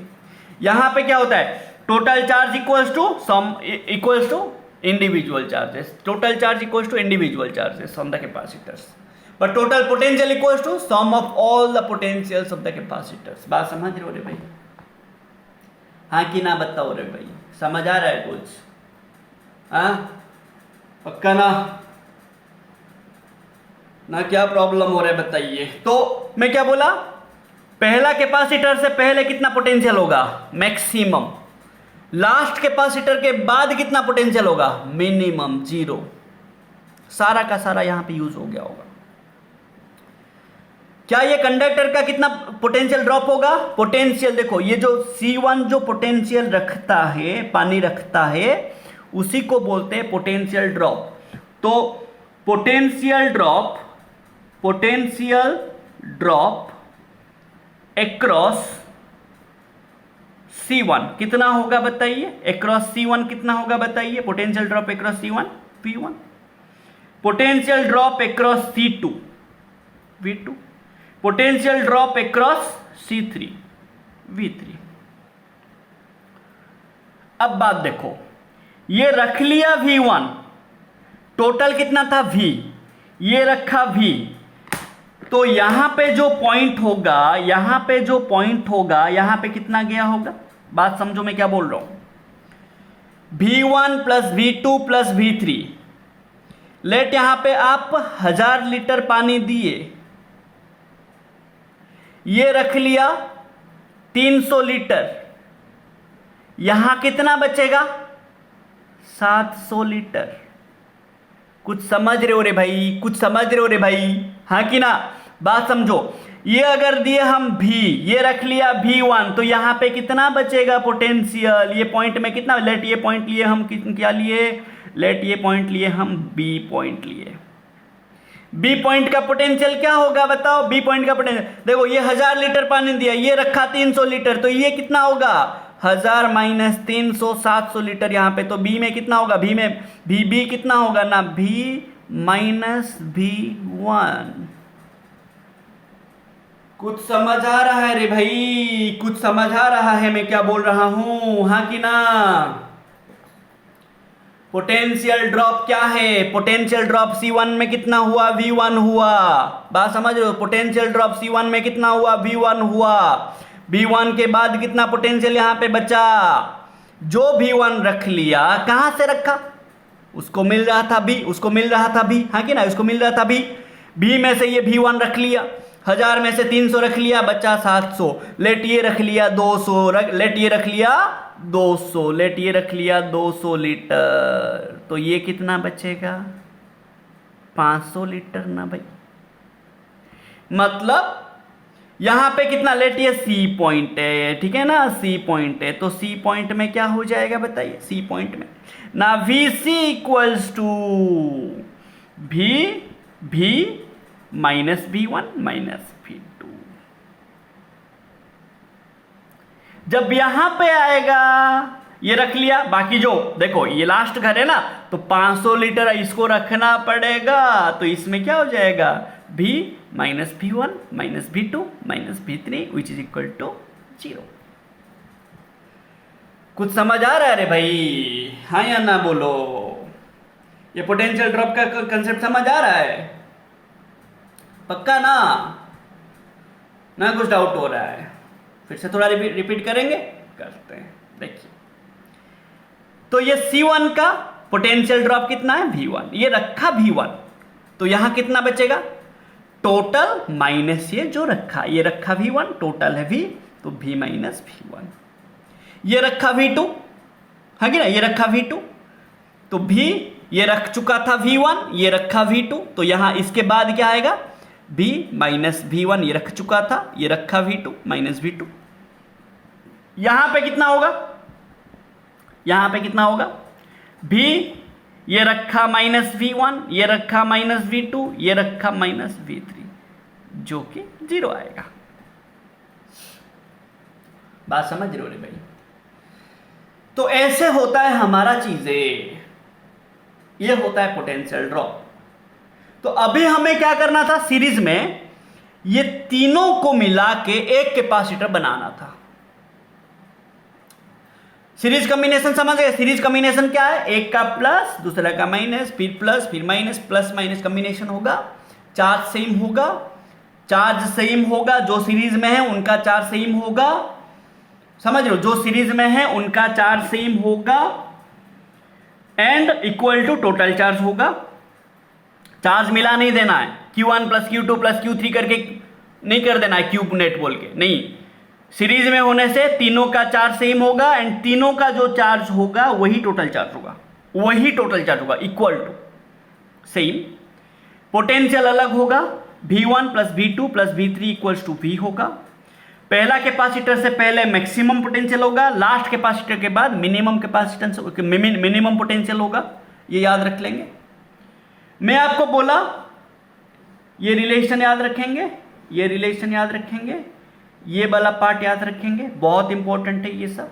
यहां पे क्या होता है? Total charge equals to individual charges. Total charge equals to individual charges on the capacitors, but total potential equals to sum of all the potentials of the capacitors. बात समझ रहे हो रे भाई? हाँ कि ना बताओ रे भाई? समझ आ रहा है कुछ? हाँ पक्का ना क्या प्रॉब्लम हो रहा है बताइए। तो मैं क्या बोला? पहला कैपेसिटर से पहले कितना पोटेंशियल होगा? मैक्सिमम। लास्ट कैपेसिटर के बाद कितना पोटेंशियल होगा? मिनिमम, 0। सारा का सारा यहां पे यूज हो गया होगा। क्या ये कंडक्टर का कितना पोटेंशियल ड्रॉप होगा? पोटेंशियल देखो, ये जो C1 जो पोटेंशियल रखता है, पानी रखता है, उसी को बोलते हैं पोटेंशियल ड्रॉप। तो पोटेंशियल ड्रॉप अक्रॉस C1 कितना होगा बताइए? अक्रॉस C1 कितना होगा बताइए? Potential drop across C1 P1, potential drop across C2 V2, potential drop across C3 V3। अब बात देखो, ये रख लिया V1, टोटल कितना था V, ये रखा V, तो यहां पे जो पॉइंट होगा, यहां पे जो पॉइंट होगा, यहां पे कितना गया होगा? बात समझो मैं क्या बोल रहा हूं। V1 plus V2 plus V3, late यहां पे आप 1000 लीटर पानी दिए, ये रख लिया 300 लीटर, यहां कितना बचेगा? 700 लीटर। कुछ समझ रहे हो रे भाई? कुछ समझ रहे हो रे भाई? हाँ कि ना? बात समझो। ये अगर दिए हम V, ये रख लिया V1, तो यहां पे कितना बचेगा पोटेंशियल? ये पॉइंट में कितना? लेट ये पॉइंट लिए हम क्या लिए? लेट ये पॉइंट लिए हम B पॉइंट लिए। B पॉइंट का पोटेंशियल क्या होगा बताओ? B पॉइंट का पोटेंशियल देखो, ये 1000 लीटर पानी दिया, ये रखा 300 लीटर, तो ये कितना होगा? 1000 माइनस 300, 700 लीटर यहां पे। तो B में कितना होगा? B में B कितना होगा ना? B minus V1। कुछ समझ आ रहा है रे भाई? कुछ समझ आ रहा है मैं क्या बोल रहा हूं? हाँ कि ना? पोटेंशियल ड्रॉप क्या है? पोटेंशियल ड्रॉप C1 में कितना हुआ? V1 हुआ। बात समझ रहे हो? पोटेंशियल ड्रॉप C1 में कितना हुआ? V1 हुआ। V1 के बाद कितना पोटेंशियल यहां पे बचा? जो V1 रख लिया, कहां से रखा? उसको मिल रहा था B, उसको मिल रहा था B, हाँ कि ना? उसको मिल रहा था B में से ये V1 रख लिया, 1000 में से 300 रख लिया, बचा 700। लेट ये रख लिया 200, लेट ये रख लिया 200, लेट ये रख लिया 200 लीटर, तो ये कितना बचेगा? 500 लीटर ना भाई। मतलब यहां पे कितना? लेट ये C पॉइंट है, ठीक है ना? C पॉइंट है, तो C पॉइंट में क्या हो जाएगा बताइए? C पॉइंट में ना VC equals to V minus V1 minus V2। जब यहां पे आएगा, ये रख लिया, बाकी जो देखो ये लास्ट घर है ना, तो 500 लीटर इसको रखना पड़ेगा, तो इसमें क्या हो जाएगा? V minus V1 minus V2 minus V3 which is equal to 0। कुछ समझ आ रहा है रे भाई? हाँ या ना बोलो? ये पोटेंशियल ड्रॉप का कंसेप्ट समझ आ रहा है? पक्का ना? ना कुछ डाउट हो रहा है? फिर से थोड़ा रिपीट करेंगे? करते हैं, देखिए। तो ये C1 का पोटेंशियल ड्रॉप कितना है? V1, ये रखा V1, तो यहां कितना बचेगा? टोटल माइनस ये जो रखा, ये रखा V1, टोटल है V, तो V माइनस V1। ये रखा V2, है कि ना? ये रखा V2, तो V ये रख चुका था V1, ये रखा V2, तो यहां इसके बाद क्या आएगा? V माइनस V1 ये रख चुका था, ये रखा V2 माइनस V2। यहां पे कितना होगा? यहां पे कितना होगा? V ये रखा माइनस V1, ये रखा माइनस V2, ये रखा माइनस V3, जो कि 0 आएगा। बात समझ रहे हो रे भाई? तो ऐसे होता है हमारा चीजें, ये होता है पोटेंशियल ड्रॉप। तो अभी हमें क्या करना था? सीरीज में ये तीनों को मिला के एक कैपेसिटर बनाना था। सीरीज कॉम्बिनेशन समझ गए? सीरीज कॉम्बिनेशन क्या है? एक का प्लस, दूसरा का माइनस, फिर प्लस, फिर माइनस, प्लस माइनस कॉम्बिनेशन होगा। चार्ज सेम होगा, चार्ज सेम होगा, जो सीरीज में है उनका चार्ज सेम होगा। समझ रहे हो? जो सीरीज में है उनका चार्ज सेम होगा and equal to total charge होगा। चार्ज मिला नहीं देना है, Q1 plus Q2 plus Q3 करके नहीं कर देना है, क्यूब नेट बोल के नहीं। सीरीज में होने से तीनों का चार्ज सेम होगा एंड तीनों का जो चार्ज होगा वही टोटल चार्ज होगा, वही टोटल चार्ज होगा, इक्वल टू सेम। पोटेंशियल अलग होगा, V1 plus V2 plus V3 equals to V होगा। पहला कैपेसिटर से पहले मैक्सिमम पोटेंशियल होगा, लास्ट कैपेसिटर के बाद मिनिमम कैपेसिटेंस, मिनिमम पोटेंशियल होगा। ये याद रख लेंगे। मैं आपको बोला ये रिलेशन याद रखेंगे, ये रिलेशन याद रखेंगे, ये वाला पार्ट याद रखेंगे, बहुत इंपॉर्टेंट है ये सब।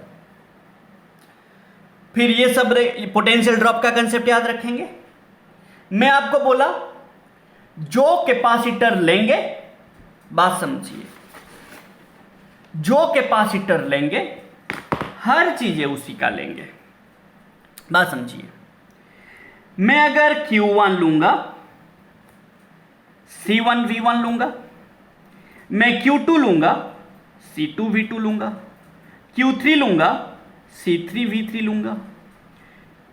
फिर ये सब पोटेंशियल ड्रॉप का कंसेप्ट याद रखेंगे। मैं आपको बोला जो कैपेसिटर लेंगे, बात समझिए, जो कैपेसिटर लेंगे हर चीजें उसी का लेंगे। बात समझिए, मैं अगर Q1 लूंगा, C1 V1 लूंगा, मैं Q2 लूंगा, C2V2 लूंगा, Q3 लूंगा, C3V3 लूंगा,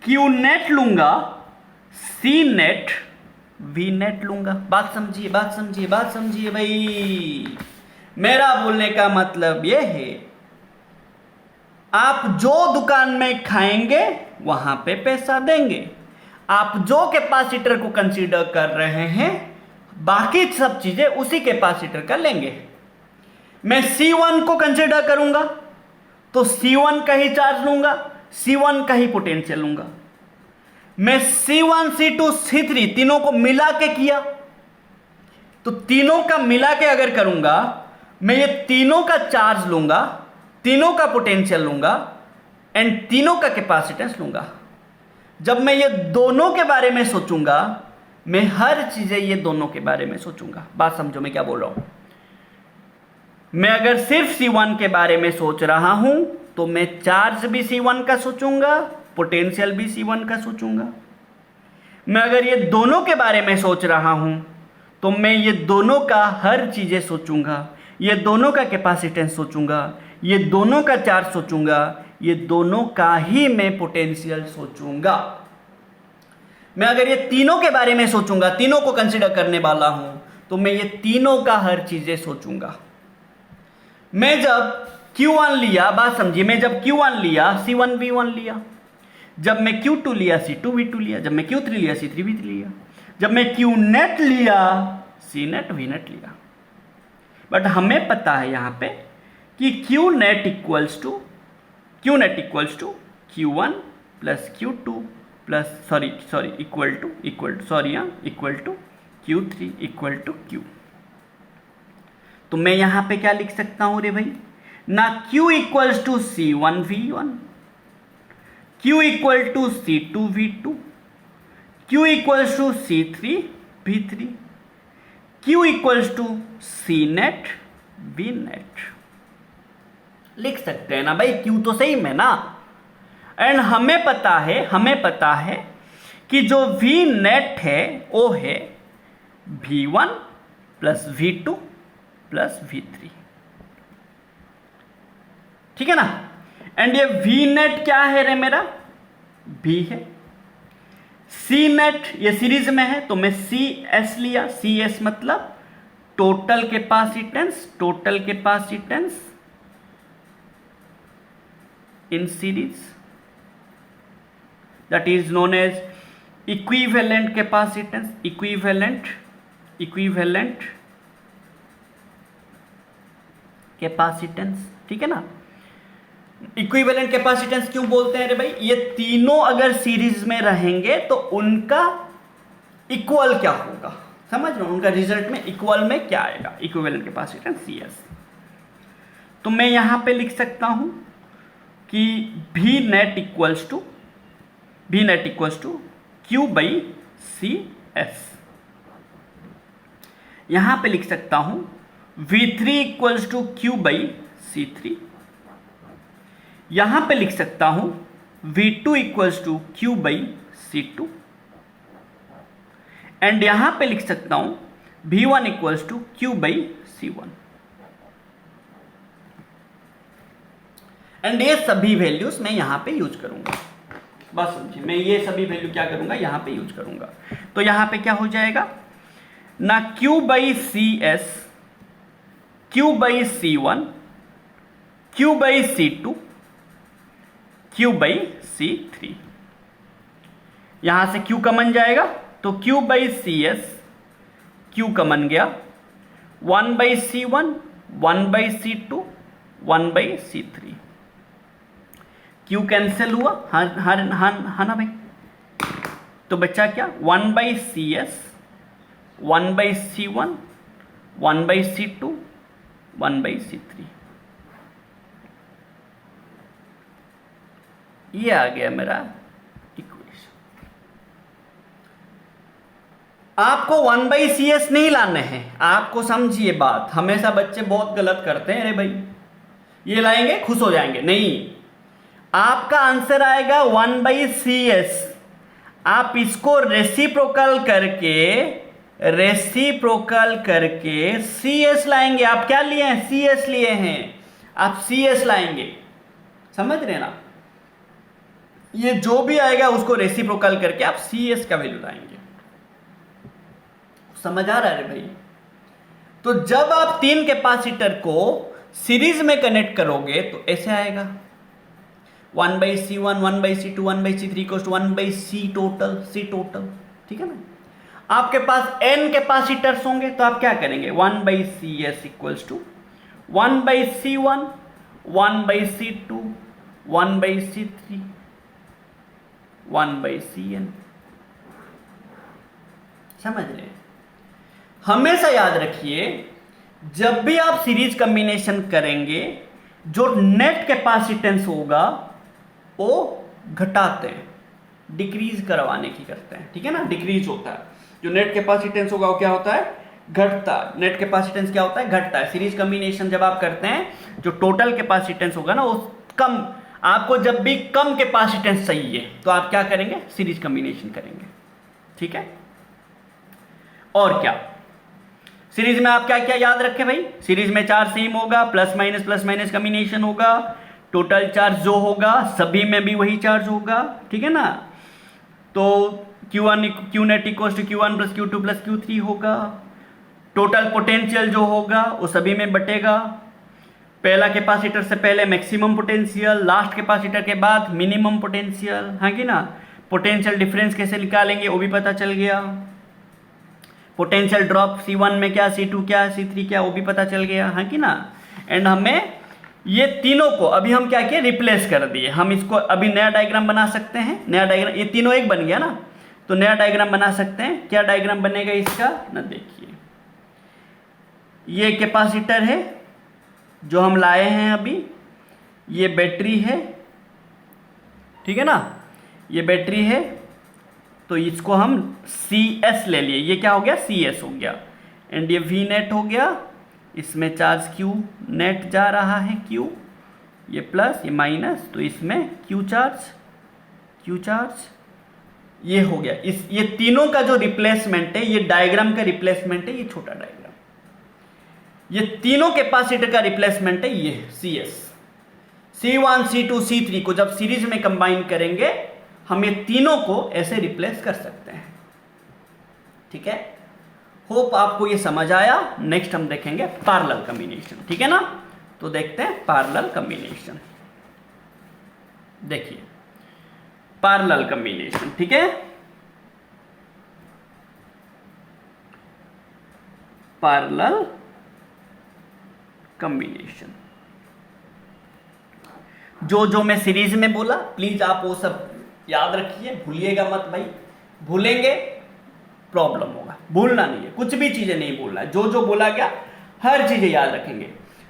Qnet लूंगा, Cnet Vnet लूंगा। बात समझिए, बात समझिए, बात समझिए भाई। मेरा बोलने का मतलब यह है, आप जो दुकान में खाएंगे वहां पे पैसा देंगे। आप जो कैपेसिटर को कंसीडर कर रहे हैं, बाकी सब चीजें उसी कैपेसिटर का लेंगे। मैं C1 को कंसीडर करूंगा तो C1 का ही चार्ज लूंगा, C1 का ही पोटेंशियल लूंगा। मैं C1, C2, C3 तीनों को मिला के किया तो तीनों का मिला के अगर करूंगा, मैं ये तीनों का चार्ज लूंगा, तीनों का पोटेंशियल लूंगा एंड तीनों का कैपेसिटेंस लूंगा। जब मैं ये दोनों के बारे में सोचूंगा, मैं हर चीजें ये दोनों के बारे में सोचूंगा। बात समझो मैं क्या बोल रहा हूं। मैं अगर सिर्फ C1 के बारे में सोच रहा हूं तो मैं चार्ज भी C1 का सोचूंगा, पोटेंशियल भी C1 का सोचूंगा। मैं अगर ये दोनों के बारे में सोच रहा हूं तो मैं ये दोनों का हर चीजें सोचूंगा, ये दोनों का कैपेसिटेंस सोचूंगा, ये दोनों का चार्ज सोचूंगा, ये दोनों का ही मैं पोटेंशियल सोचूंगा। मैं अगर ये तीनों के बारे में सोचूंगा, तीनों को कंसीडर करने वाला हूं, तो मैं ये तीनों का हर चीजें सोचूंगा। मैं जब Q1 लिया, बात समझिए, मैं जब Q1 लिया C1V1 लिया, जब मैं Q2 लिया C2V2 लिया, जब मैं Q3 लिया C3V3 लिया, जब मैं Qnet लिया Cnet Vnet लिया। बट हमें पता है यहां पे कि Qnet equals to Q1 plus Q2 plus equal to Q3 equal to Q। तो मैं यहां पे क्या लिख सकता हूं रे भाई, ना Q equals to C1V1, Q equal to C2V2, Q equals to C3V3, Q equals to Cnet Vnet। लिख सकते हैं ना भाई, Q तो सही में ना। एंड हमें पता है कि जो Vnet है वो है V1 plus V2 plus V3, ठीक है ना। एंड ये Vnet क्या है रे मेरा, V है। Cnet ये सीरीज में है तो मैं CS लिया, CS मतलब total capacitance in series, that is known as equivalent capacitance, equivalent capacitance, ठीक है ना। इक्विवेलेंट कैपेसिटेंस क्यों बोलते हैं रे भाई, ये तीनों अगर सीरीज में रहेंगे तो उनका इक्वल क्या होगा, समझ रहे हो, उनका रिजल्ट में इक्वल में क्या आएगा, इक्विवेलेंट कैपेसिटेंस CS। तो मैं यहां पे लिख सकता हूं कि Vnet equals to Q by CS। यहां पे लिख सकता हूं V3 equals to Q by C3। यहां पे लिख सकता हूं V2 equals to Q by C2। And यहां पे लिख सकता हूं V1 equals to Q by C1। And ये सभी वैल्यूज मैं यहां पे यूज करूंगा। बस समझिए, मैं ये सभी वैल्यू क्या करूंगा, यहां पे यूज करूंगा। तो यहां पे क्या हो जाएगा, ना Q by CS, Q by C1, Q by C2, Q by C3। यहां से Q कमन जाएगा तो Q बाई CS, Q कमन गया, 1 by C1, 1 by C2, 1 by C3। Q cancel हुआ, हाँ ना भाई। तो बचा क्या, 1 by CS, 1 by C1, 1 by C2, 1 by C3। ये आ गया मेरा इक्वेशन। आपको 1 बाई CS नहीं लाने हैं, आपको समझिए बात, हमेशा बच्चे बहुत गलत करते हैं, अरे भाई ये लाएंगे खुश हो जाएंगे, नहीं, आपका आंसर आएगा 1 बाई CS। आप इसको रेसिप्रोकल करके रेसिप्रोकल करके CS लाएंगे। आप क्या लिए हैं? CS लिए हैं, आप CS लाएंगे। समझ रहे ना? ये जो भी आएगा उसको रेसिप्रोकल करके आप CS का वैल्यू लाएंगे। समझ आ रहा है भाई? तो जब आप 3 कैपेसिटर को सीरीज में कनेक्ट करोगे तो ऐसे आएगा 1/C1 1/C2 1/C3 equals to 1/C total, C total. ठीक है ना? आपके पास n कैपेसिटर्स होंगे तो आप क्या करेंगे? 1/CS equals to 1/C1 1/C2 1/C3 1/CN। समझ रहे? हमेशा याद रखिए, जब भी आप सीरीज कॉम्बिनेशन करेंगे जो नेट कैपेसिटेंस होगा वो घटाते हैं, डिक्रीज करवाने की करते हैं। ठीक है ना? डिक्रीज होता है। जो नेट कैपेसिटेंस होगा वो क्या होता है? घटता है। नेट कैपेसिटेंस क्या होता है? घटता है। सीरीज कॉम्बिनेशन जब आप करते हैं जो टोटल कैपेसिटेंस होगा ना वो कम, आपको जब भी कम कैपेसिटेंस चाहिए तो आप क्या करेंगे? सीरीज कॉम्बिनेशन करेंगे। ठीक है? और क्या सीरीज में आप क्या क्या याद रखें भाई? सीरीज में चार्ज सेम होगा, प्लस माइनस कॉम्बिनेशन होगा, टोटल चार्ज जो होगा सभी में भी वही चार्ज होगा। ठीक है ना? तो Q net equals to Q1 plus Q2 plus Q3 होगा। टोटल पोटेंशियल जो होगा वो सभी में बटेगा। पहला कैपेसिटर से पहले मैक्सिमम पोटेंशियल, लास्ट कैपेसिटर के बाद मिनिमम पोटेंशियल। हाँ कि ना? पोटेंशियल डिफरेंस कैसे निकालेंगे वो भी पता चल गया। पोटेंशियल ड्रॉप C1 में क्या, C2 क्या, C3 क्या, वो भी पता चल गया। हाँ कि ना? एंड हमें ये तीनों को अभी हम क्या किए? रिप्लेस कर दिए। हम इसको अभी नया डायग्राम बना सकते हैं। नया डायग्राम, ये तीनों एक बन गया ना, तो नया डायग्राम बना सकते हैं। क्या डायग्राम बनेगा इसका ना? देखिए, ये कैपेसिटर है जो हम लाए हैं अभी, ये बैटरी है। ठीक है ना? ये बैटरी है तो इसको हम CS ले लिए। ये क्या हो गया? CS हो गया। एंड ये V नेट हो गया। इसमें चार्ज Q नेट जा रहा है, Q, ये प्लस ये माइनस, तो इसमें Q चार्ज ये हो गया। ये तीनों का जो रिप्लेसमेंट है, ये डायग्राम का रिप्लेसमेंट है, ये छोटा डायग्राम। ये तीनों कैपेसिटर का रिप्लेसमेंट है, ये CS। C1 C2 C3 को जब सीरीज में कंबाइन करेंगे हम ये तीनों को ऐसे रिप्लेस कर सकते हैं। ठीक है? होप आपको ये समझ आया। नेक्स्ट हम देखेंगे पैरेलल कॉम्बिनेशन। ठीक है ना? तो देखते हैं पैरेलल कॉम्बिनेशन। देखिए पैरेलल कॉम्बिनेशन। ठीक है? पैरेलल कॉम्बिनेशन, जो मैं सीरीज में बोला प्लीज आप वो सब याद रखिए, भूलिएगा मत भाई। भूलेंगे प्रॉब्लम होगा। भूलना नहीं है, कुछ भी चीजें नहीं भूलना है। जो बोला गया हर चीजें याद रखेंगे।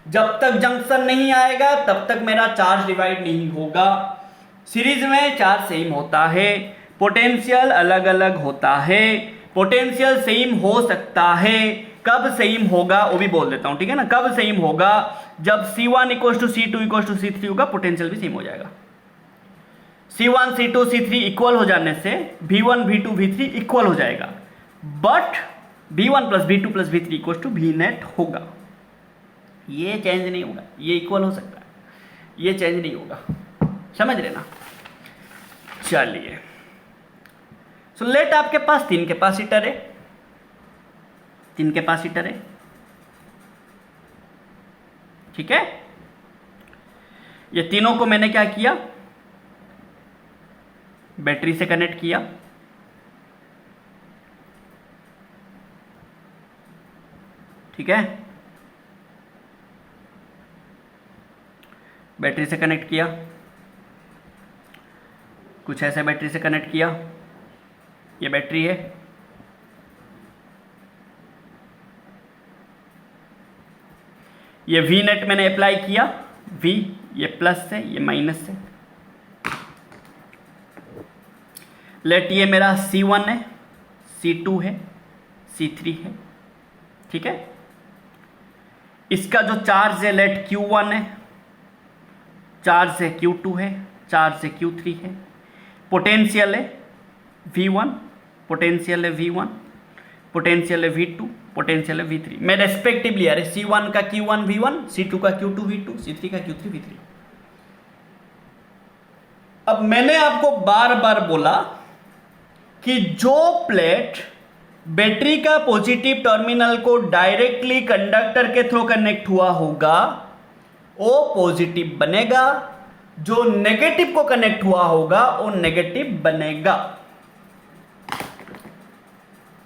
जब तक जंक्शन नहीं आएगा तब तक मेरा चार्ज डिवाइड नहीं होगा। सीरीज में चार्ज सेम होता है, पोटेंशियल अलग अलग होता है। पोटेंशियल सेम हो सकता है, कब सेम होगा वो भी बोल देता हूं। ठीक है ना? कब सेम होगा? जब C1 equal to C2 equal to C3 होगा, पोटेंशियल भी सेम हो जाएगा। C1 C2 C3 इक्वल हो जाने से V1 V2 V3 इक्वल हो जाएगा, but V1 plus V2 plus V3 equal to V net होगा। ये चेंज नहीं होगा। ये इक्वल हो सकता है, ये चेंज नहीं होगा। समझ रहे ना? चलिए, सो लेट आपके पास 3 कैपेसिटर है। 3 कैपेसिटर है। ठीक है? ये तीनों को मैंने क्या किया? बैटरी से कनेक्ट किया। ठीक है? बैटरी से कनेक्ट किया, कुछ ऐसे बैटरी से कनेक्ट किया। ये बैटरी है। ये V नेट मैंने अप्लाई किया, V, ये प्लस से ये माइनस से। लेट ये मेरा C1 है, C2 है, C3 है। ठीक है? इसका जो चार्ज है लेट Q1 है, चार्ज से Q2 है, चार्ज से Q3 है। पोटेंशियल है V1, पोटेंशियल है V1, पोटेंशियल है V2, पोटेंशियल है V3 में रेस्पेक्टिवली। अरे C1 का Q1 V1, C2 का Q2 V2, C3 का Q3 V3। अब मैंने आपको बार बार बोला कि जो प्लेट बैटरी का पॉजिटिव टर्मिनल को डायरेक्टली कंडक्टर के थ्रू कनेक्ट हुआ होगा वो पॉजिटिव बनेगा, जो नेगेटिव को कनेक्ट हुआ होगा वो नेगेटिव बनेगा।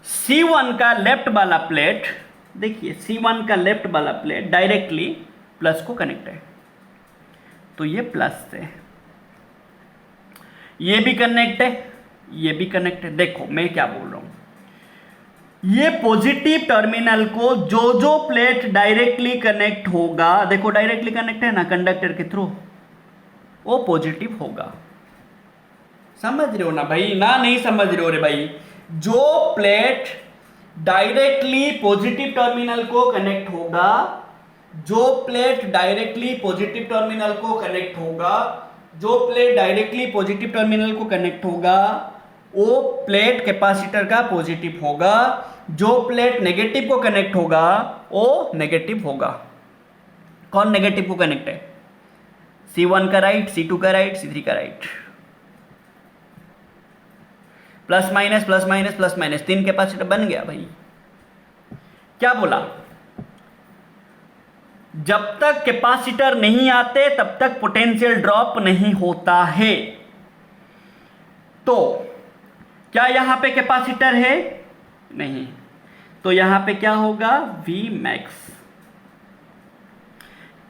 C1 का लेफ्ट वाला प्लेट देखिए, C1 का लेफ्ट वाला प्लेट डायरेक्टली प्लस को कनेक्ट है, तो ये प्लस है, ये भी कनेक्ट है, ये भी कनेक्ट है। देखो मैं क्या बोल रहा हूं, ये पॉजिटिव टर्मिनल को जो जो प्लेट डायरेक्टली कनेक्ट होगा, देखो डायरेक्टली कनेक्ट है ना कंडक्टर के थ्रू, वो पॉजिटिव होगा। समझ रहे हो ना भाई? ना नहीं समझ रहे हो रे भाई? जो प्लेट डायरेक्टली पॉजिटिव टर्मिनल को कनेक्ट होगा, जो प्लेट डायरेक्टली पॉजिटिव टर्मिनल को कनेक्ट होगा, जो प्लेट डायरेक्टली पॉजिटिव टर्मिनल को कनेक्ट होगा वो प्लेट कैपेसिटर का पॉजिटिव होगा, जो प्लेट नेगेटिव को कनेक्ट होगा वो नेगेटिव होगा। कौन नेगेटिव को कनेक्ट है? C1 का राइट, C2 का राइट, C3 का right. Plus minus plus minus plus minus, 3 capacitor बन गया भाई। क्या बोला? जब तक कैपेसिटर नहीं आते तब तक पोटेंशियल ड्रॉप नहीं होता है। तो क्या यहां पे कैपेसिटर है? नहीं, तो यहां पे क्या होगा? V max।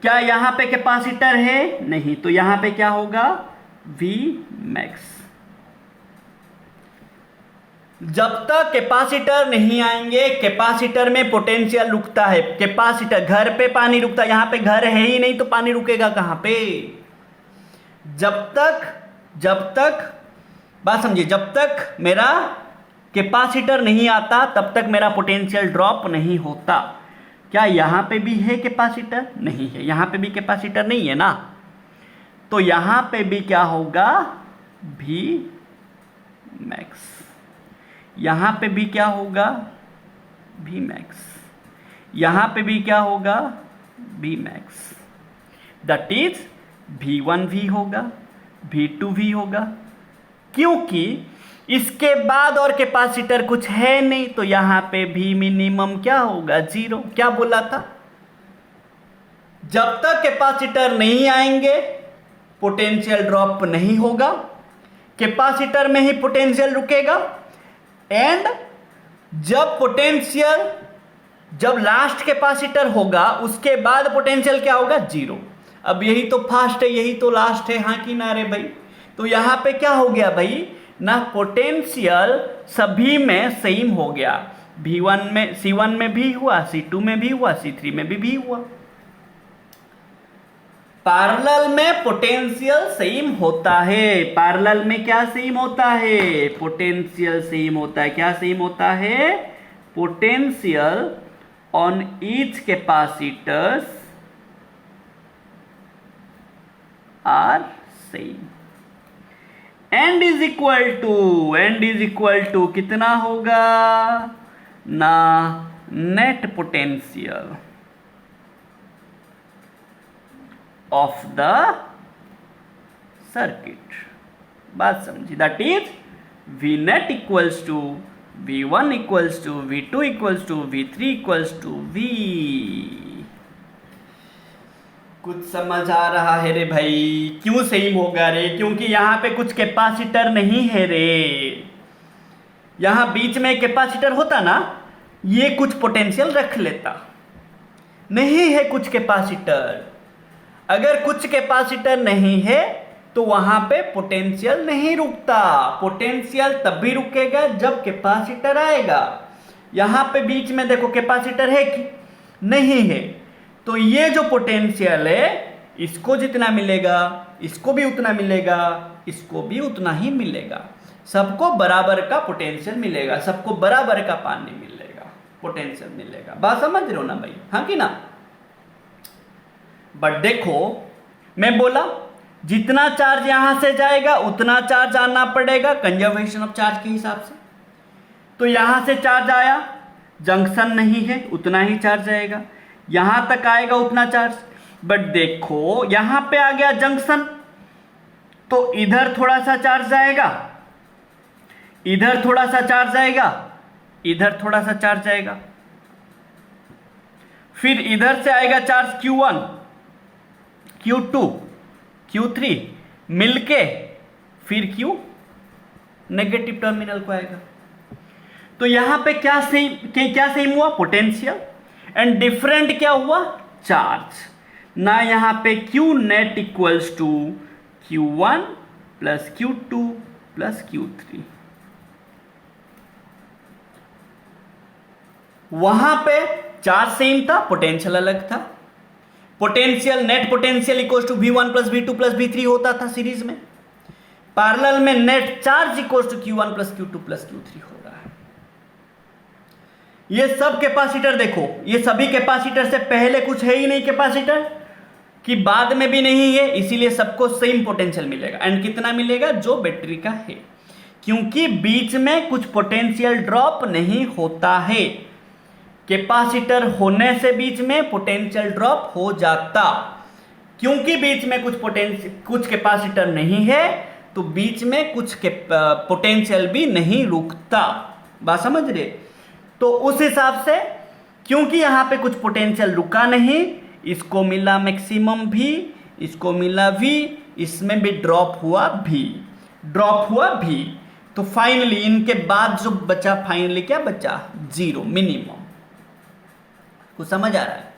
क्या यहां पे कैपेसिटर है? नहीं, तो यहां पे क्या होगा? V max। जब तक कैपेसिटर नहीं आएंगे, कैपेसिटर में पोटेंशियल रुकता है। कैपेसिटर, घर पे पानी रुकता है, यहां पे घर है ही नहीं तो पानी रुकेगा कहां पे? जब तक बात समझिए, जब तक मेरा कैपेसिटर नहीं आता तब तक मेरा पोटेंशियल ड्रॉप नहीं होता। क्या यहां पे भी है कैपेसिटर? नहीं है, यहां पे भी कैपेसिटर नहीं है ना, तो यहां पे भी क्या होगा? V max। यहां पे भी क्या होगा? V max। यहां पे भी क्या होगा? V max। That is V1 V होगा, V2 V होगा, क्योंकि इसके बाद और कैपेसिटर कुछ है नहीं, तो यहां पे भी मिनिमम क्या होगा? 0। क्या बोला था? जब तक कैपेसिटर नहीं आएंगे पोटेंशियल ड्रॉप नहीं होगा, कैपेसिटर में ही पोटेंशियल रुकेगा, एंड जब लास्ट कैपेसिटर होगा उसके बाद पोटेंशियल क्या होगा? 0। अब यही तो फास्ट है, यही तो लास्ट है, हाँ कि ना रे भाई? तो यहां पे क्या हो गया भाई ना, पोटेंशियल सभी में सेम हो गया। V1 में, C1 में भी हुआ, C2 में भी हुआ, C3 में भी हुआ। पैरेलल में पोटेंशियल सेम होता है। पैरेलल में क्या सेम होता है? पोटेंशियल सेम होता है। क्या सेम होता है? Potential on each capacitors are same. And is equal to कितना होगा ना? Net potential of the circuit. बात समझी? That is V net equals to V1 equals to V2 equals to V3 equals to V। कुछ समझ आ रहा है रे भाई? क्यों सेम होगा रे? क्योंकि यहां पे कुछ कैपेसिटर नहीं है रे। यहां बीच में कैपेसिटर होता ना, ये कुछ पोटेंशियल रख लेता। नहीं है कुछ कैपेसिटर। अगर कुछ कैपेसिटर नहीं है तो वहां पे पोटेंशियल नहीं रुकता। पोटेंशियल तब भी रुकेगा जब कैपेसिटर आएगा। यहां पे बीच में देखो कैपेसिटर है कि नहीं है, तो ये जो पोटेंशियल है इसको जितना मिलेगा इसको भी उतना मिलेगा, इसको भी उतना ही मिलेगा। सबको बराबर का पोटेंशियल मिलेगा, सबको बराबर का पानी मिलेगा, पोटेंशियल मिलेगा। बात समझ रहे हो ना भाई? हाँ कि ना? बट देखो मैं बोला जितना चार्ज यहां से जाएगा उतना चार्ज आना पड़ेगा कंजर्वेशन ऑफ चार्ज के हिसाब से। तो यहां से चार्ज आया जंक्शन नहीं है उतना ही चार्ज आएगा, यहां तक आएगा उतना चार्ज। बट देखो यहां पे आ गया जंक्शन, तो इधर थोड़ा सा चार्ज आएगा, इधर थोड़ा सा चार्ज आएगा, इधर थोड़ा सा चार्ज आएगा, फिर इधर से आएगा चार्ज Q1, Q2, Q3 मिलके फिर Q नेगेटिव टर्मिनल को आएगा। तो यहां पे क्या सेम हुआ? पोटेंशियल। एंड डिफरेंट क्या हुआ? चार्ज। ना यहां पे Q net equals to Q1 plus Q2 plus Q3, वहां पे चार्ज सेम था, पोटेंशियल अलग था। Potential net potential equals to V1 plus V2 plus V3 होता था सीरीज में। पैरेलल में net charge equals to Q1 plus Q2 plus Q3 हो रहा है। ये सब कैपेसिटर देखो, ये सभी कैपेसिटर से पहले कुछ है ही नहीं कैपेसिटर, कि बाद में भी नहीं है, इसीलिए सबको सेम पोटेंशियल मिलेगा। एंड कितना मिलेगा? जो बैटरी का है, क्योंकि बीच में कुछ पोटेंशियल ड्रॉप नहीं होता है। कैपेसिटर होने से बीच में पोटेंशियल ड्रॉप हो जाता, क्योंकि बीच में कुछ कैपेसिटर नहीं है, तो बीच में कुछ पोटेंशियल भी नहीं रुकता। बात समझ रहे? तो उस हिसाब से क्योंकि यहां पे कुछ पोटेंशियल रुका नहीं, इसको मिला मैक्सिमम भी, इसको मिला भी, इसमें भी ड्रॉप हुआ भी। तो फाइनली इनके बाद जो बचा, फाइनली क्या बचा? Zero, minimum. कुछ समझ आ रहा है?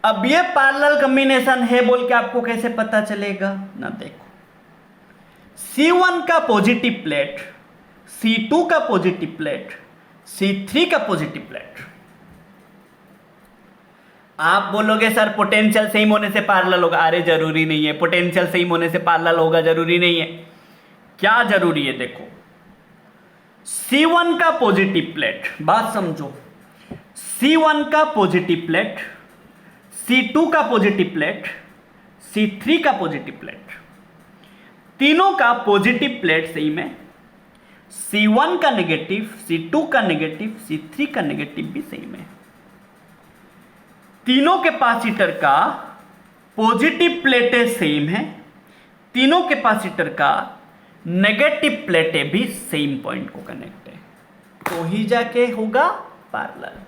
अब ये पैरेलल कॉम्बिनेशन है बोल के आपको कैसे पता चलेगा ना? देखो, C1 का पॉजिटिव प्लेट, C2 का पॉजिटिव प्लेट, C3 का पॉजिटिव प्लेट। आप बोलोगे सर पोटेंशियल सेम होने से पैरेलल होगा। अरे जरूरी नहीं है, पोटेंशियल सेम होने से पैरेलल होगा जरूरी नहीं है। क्या जरूरी है? देखो, C1 का पॉजिटिव प्लेट, बात समझो, C1 का पॉजिटिव प्लेट, C2 का पॉजिटिव प्लेट, C3 का पॉजिटिव प्लेट, तीनों का पॉजिटिव प्लेट सेम है। C1 का नेगेटिव, C2 का नेगेटिव, C3 का नेगेटिव भी सेम है। तीनों कैपेसिटर का पॉजिटिव प्लेटें सेम है, तीनों कैपेसिटर का नेगेटिव प्लेटें भी सेम पॉइंट को कनेक्ट है, तो ही जाके होगा पैरेलल।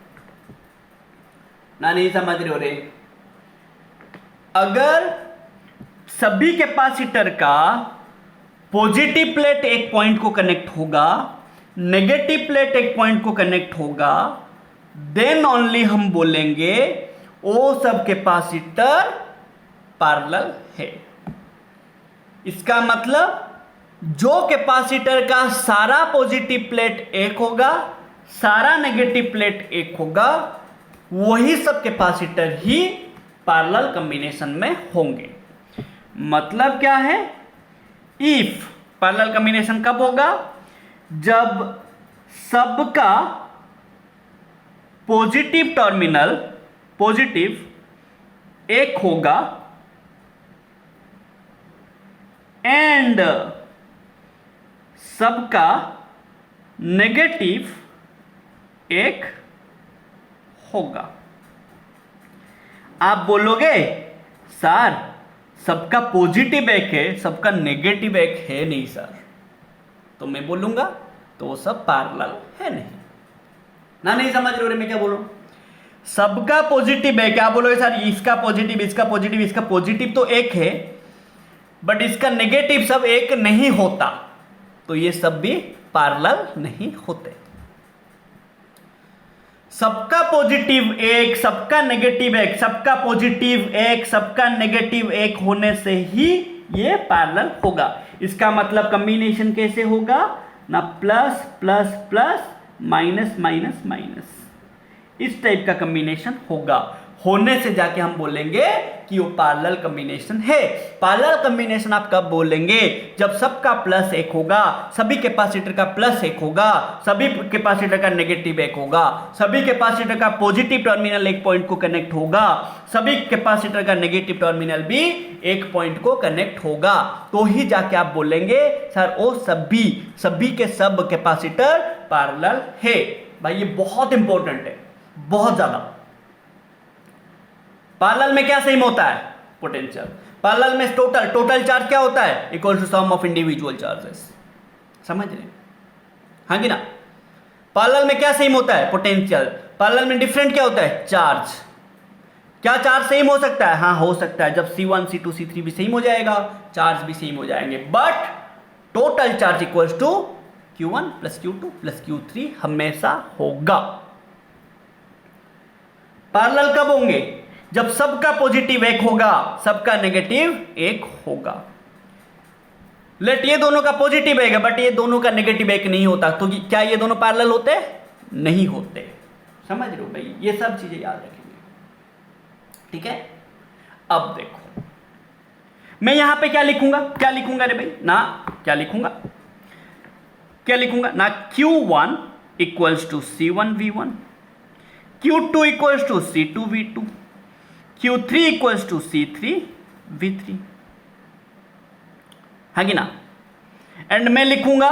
ना नहीं समझ रहे हो रे? अगर सभी कैपेसिटर का पॉजिटिव प्लेट एक पॉइंट को कनेक्ट होगा, नेगेटिव प्लेट एक पॉइंट को कनेक्ट होगा, देन ओनली हम बोलेंगे वो सब कैपेसिटर पैरेलल है। इसका मतलब जो कैपेसिटर का सारा पॉजिटिव प्लेट एक होगा, सारा नेगेटिव प्लेट एक होगा, वही सब कैपेसिटर ही पैरेलल कॉम्बिनेशन में होंगे। मतलब क्या है? इफ पैरेलल कॉम्बिनेशन कब होगा? जब सबका पॉजिटिव टर्मिनल पॉजिटिव एक होगा एंड सबका नेगेटिव एक होगा। आप बोलोगे सर सबका पॉजिटिव एक है, सबका नेगेटिव एक है नहीं सर, तो मैं बोलूंगा तो वो सब पैरेलल है नहीं। ना नहीं समझ रहे हो मैं क्या बोल रहा हूं? सबका पॉजिटिव है, क्या बोलोगे सर इसका पॉजिटिव, इसका पॉजिटिव, इसका पॉजिटिव तो एक है, बट इसका नेगेटिव सब एक नहीं होता, तो ये सब भी पैरेलल नहीं होते। सबका पॉजिटिव एक, सबका नेगेटिव एक, सबका पॉजिटिव एक, सबका नेगेटिव एक होने से ही ये पैरेलल होगा। इसका मतलब कॉम्बिनेशन कैसे होगा ना? Plus plus plus minus minus minus, इस टाइप का कॉम्बिनेशन होगा। होने से जाके हम बोलेंगे कि वो पैरेलल कॉम्बिनेशन है। पैरेलल कॉम्बिनेशन आप कब बोलेंगे? जब सबका प्लस एक होगा, सभी कैपेसिटर का प्लस एक होगा, सभी कैपेसिटर का नेगेटिव एक होगा, सभी कैपेसिटर का पॉजिटिव टर्मिनल एक पॉइंट को कनेक्ट होगा, सभी कैपेसिटर का नेगेटिव टर्मिनल भी एक पॉइंट को कनेक्ट होगा, तो ही जाके आप बोलेंगे सर वो सभी के सब कैपेसिटर पैरेलल है। भाई ये बहुत इंपॉर्टेंट है, बहुत ज्यादा। पैरेलल में क्या सेम होता है? पोटेंशियल। पैरेलल में टोटल चार्ज क्या होता है? Equal to sum of individual charges. समझ रहे? हाँ कि ना? पैरेलल में क्या सेम होता है? पोटेंशियल। पैरेलल में डिफरेंट क्या होता है? चार्ज। क्या चार्ज सेम हो सकता है? हाँ हो सकता है, जब C1 C2 C3 भी सेम हो जाएगा, चार्ज भी सेम हो जाएंगे, but total charge equals to Q1 plus Q2 plus Q3 हमेशा होगा। पैरेलल कब होंगे? जब सबका पॉजिटिव एक होगा, सबका नेगेटिव एक होगा। लेट ये दोनों का पॉजिटिव एक है बट ये दोनों का नेगेटिव एक नहीं होता, तो क्या ये दोनों पैरेलल होते? नहीं होते। समझ रहे हो भाई? ये सब चीजें याद रखेंगे, ठीक है। अब देखो मैं यहां पे क्या लिखूंगा? क्या लिखूंगा रे भाई? ना क्या लिखूंगा? क्या लिखूंगा ना? Q1 equals to C1 V1, Q2 equals to C2 V2, Q3 equals to C3 V3, है कि ना? एंड मैं लिखूंगा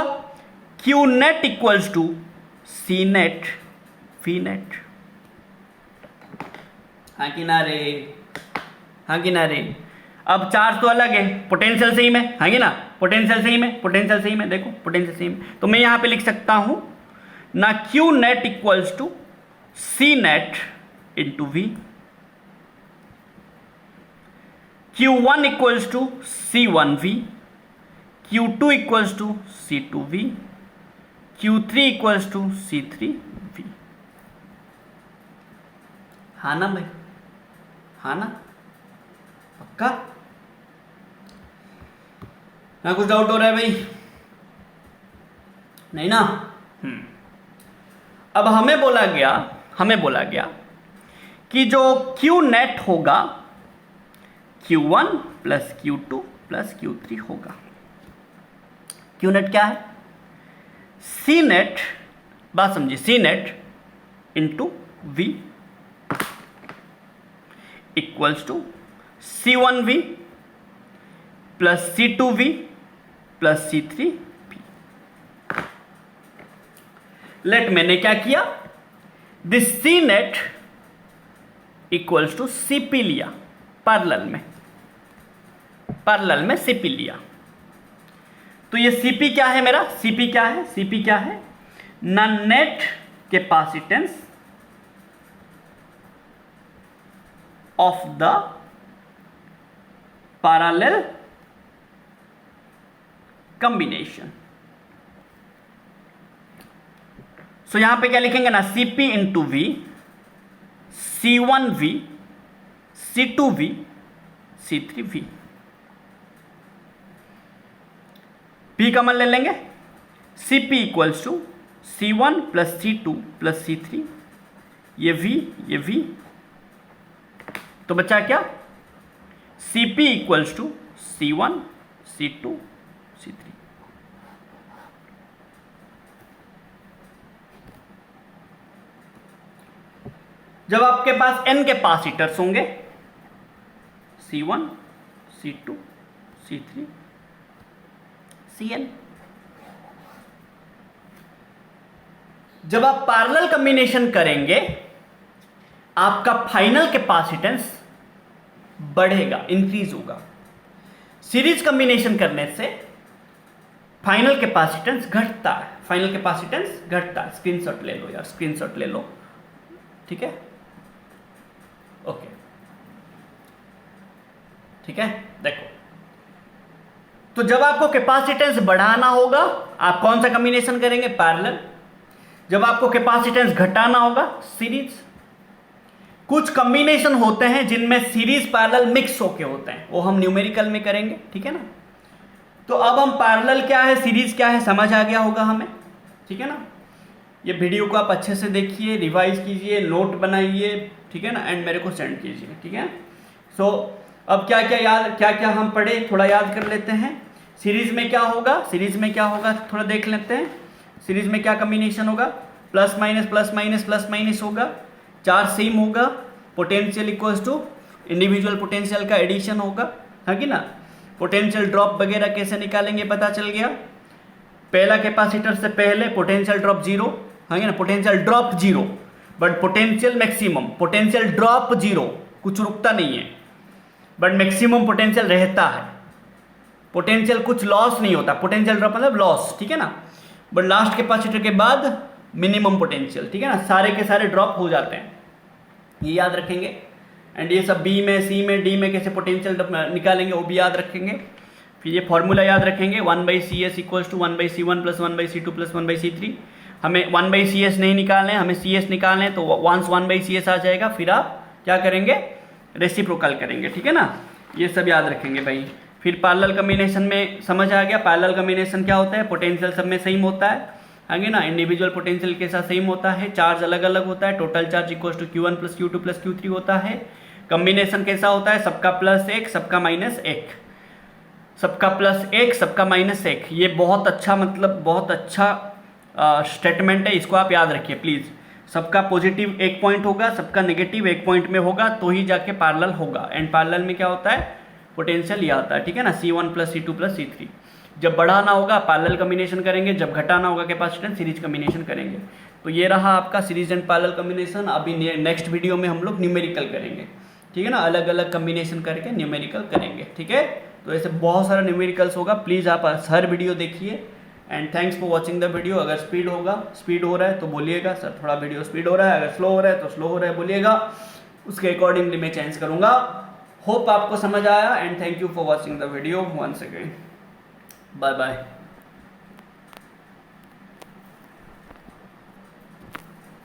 Q net equals to C net V net, हाँ कि ना रे? हाँ कि ना रे? अब चार्ज तो अलग है, पोटेंशियल सेम है, हाँ कि ना? पोटेंशियल सेम है, पोटेंशियल सेम है, देखो पोटेंशियल सेम है, तो मैं यहां पे लिख सकता हूं ना Q net equals to C net into V, Q1 equals to C1V, Q2 equals to C2V, Q3 equals to C3V। हाँ ना भाई? हाँ ना? पक्का ना? कुछ डाउट हो रहा है भाई? नहीं ना? अब हमें बोला गया कि जो Q नेट होगा Q1 plus Q2 plus Q3 होगा। Q नेट क्या है? C नेट, बात समझिए, C net into V equals to C1V plus C2V plus C3V। Let मैंने क्या किया? This C net equals to CP लिया, पैरेलल में CP लिया, तो ये CP क्या है मेरा? CP क्या है? CP क्या है ना? Net capacitance of the parallel combination. So यहां पे क्या लिखेंगे ना? CP into V, C1V, C2V, C3V। P common ले लेंगे, CP equals to C1 plus C2 plus C3, ये V, तो बचा क्या? CP equals to C1 C2 C3। जब आपके पास n कैपेसिटर्स होंगे C1 C2 C3 Cn, जब आप पैरेलल कॉम्बिनेशन करेंगे आपका फाइनल कैपेसिटेंस बढ़ेगा, इंक्रीज होगा। सीरीज कॉम्बिनेशन करने से फाइनल कैपेसिटेंस घटता है, स्क्रीनशॉट ले लो यार, स्क्रीनशॉट ले लो, ठीक है? ओके, ठीक है। देखो, तो जब आपको कैपेसिटेंस बढ़ाना होगा आप कौन सा कॉम्बिनेशन करेंगे? पैरेलल। जब आपको कैपेसिटेंस घटाना होगा, सीरीज। कुछ कॉम्बिनेशन होते हैं जिनमें सीरीज पैरेलल मिक्स होके होते हैं, वो हम न्यूमेरिकल में करेंगे, ठीक है ना? तो अब हम पैरेलल क्या है, सीरीज क्या है, समझ आ गया होगा हमें, ठीक है ना? ये वीडियो को आप अच्छे से देखिए, रिवाइज कीजिए, नोट बनाइए, ठीक है ना? एंड मेरे को सेंड कीजिए, ठीक है? सो अब क्या क्या हम पढ़े, थोड़ा याद कर लेते हैं। सीरीज में क्या होगा, थोड़ा देख लेते हैं। सीरीज में क्या कॉम्बिनेशन होगा? प्लस माइनस होगा, चार्ज सेम होगा, potential equals to individual potential का एडिशन होगा, है कि ना? पोटेंशियल ड्रॉप वगैरह कैसे निकालेंगे पता चल गया। पहला कैपेसिटर से पहले पोटेंशियल ड्रॉप 0, है ना, potential drop zero, but potential maximum, potential drop zero, कुछ रुकता नहीं है, बट मैक्सिमम पोटेंशियल रहता है। पोटेंशियल कुछ लॉस नहीं होता, पोटेंशियल ड्रॉप मतलब लॉस, ठीक है ना, बट लास्ट कैपेसिटर के बाद मिनिमम पोटेंशियल, ठीक है ना, सारे के सारे ड्रॉप हो जाते हैं, ये याद रखेंगे। एंड ये सब बी में, सी में, डी में कैसे पोटेंशियल निकालेंगे वो भी याद रखेंगे। फिर ये फॉर्मूला याद रखेंगे, 1/CS equals to 1/C1 plus 1/C2 plus 1/C3। हमें 1/CS नहीं निकालना है, हमें CS निकालना है, तो वंस 1/CS आ जाएगा फिर आप क्या करेंगे, रेसिप्रोकल करेंगे, ठीक है ना, ये सब याद रखेंगे भाई। फिर पैरेलल कॉम्बिनेशन में समझ आ गया, पैरेलल कॉम्बिनेशन क्या होता है, पोटेंशियल सब में सेम होता है ना, इंडिविजुअल पोटेंशियल के साथ सेम होता है, चार्ज अलग अलग होता है, total charge equals to Q1 plus Q2 plus Q3 होता है। कॉम्बिनेशन कैसा होता है, सबका +1 सबका -1, सबका +1 सबका -1। ये बहुत अच्छा, मतलब बहुत अच्छा स्टेटमेंट है, इसको आप याद रखिए प्लीज़। सबका पॉजिटिव एक पॉइंट होगा, सबका नेगेटिव एक पॉइंट में होगा, तो ही जाके पैरेलल होगा। एंड पैरेलल में क्या होता है, पोटेंशियल यह आता है, ठीक है ना, C1 plus C2 plus C3। जब बढ़ाना होगा पैरेलल कॉम्बिनेशन करेंगे, जब घटाना होगा कैपेसिटेंस सीरीज कॉम्बिनेशन करेंगे। तो ये रहा आपका सीरीज एंड पैरेलल कॉम्बिनेशन। अभी नेक्स्ट वीडियो में हम लोग न्यूमेरिकल करेंगे, ठीक है ना, अलग अलग कॉम्बिनेशन करके न्यूमेरिकल करेंगे, ठीक है। तो ऐसे बहुत सारा न्यूमेरिकल्स होगा, प्लीज़ आप हर वीडियो देखिए। And thanks for watching the video. अगर स्पीड हो रहा है तो बोलिएगा सर थोड़ा वीडियो स्पीड हो रहा है, अगर स्लो हो रहा है तो स्लो हो रहा है बोलिएगा, उसके अकॉर्डिंगली मैं चेंज करूँगा। होप आपको समझ आया and thank you for watching the video once again, bye bye.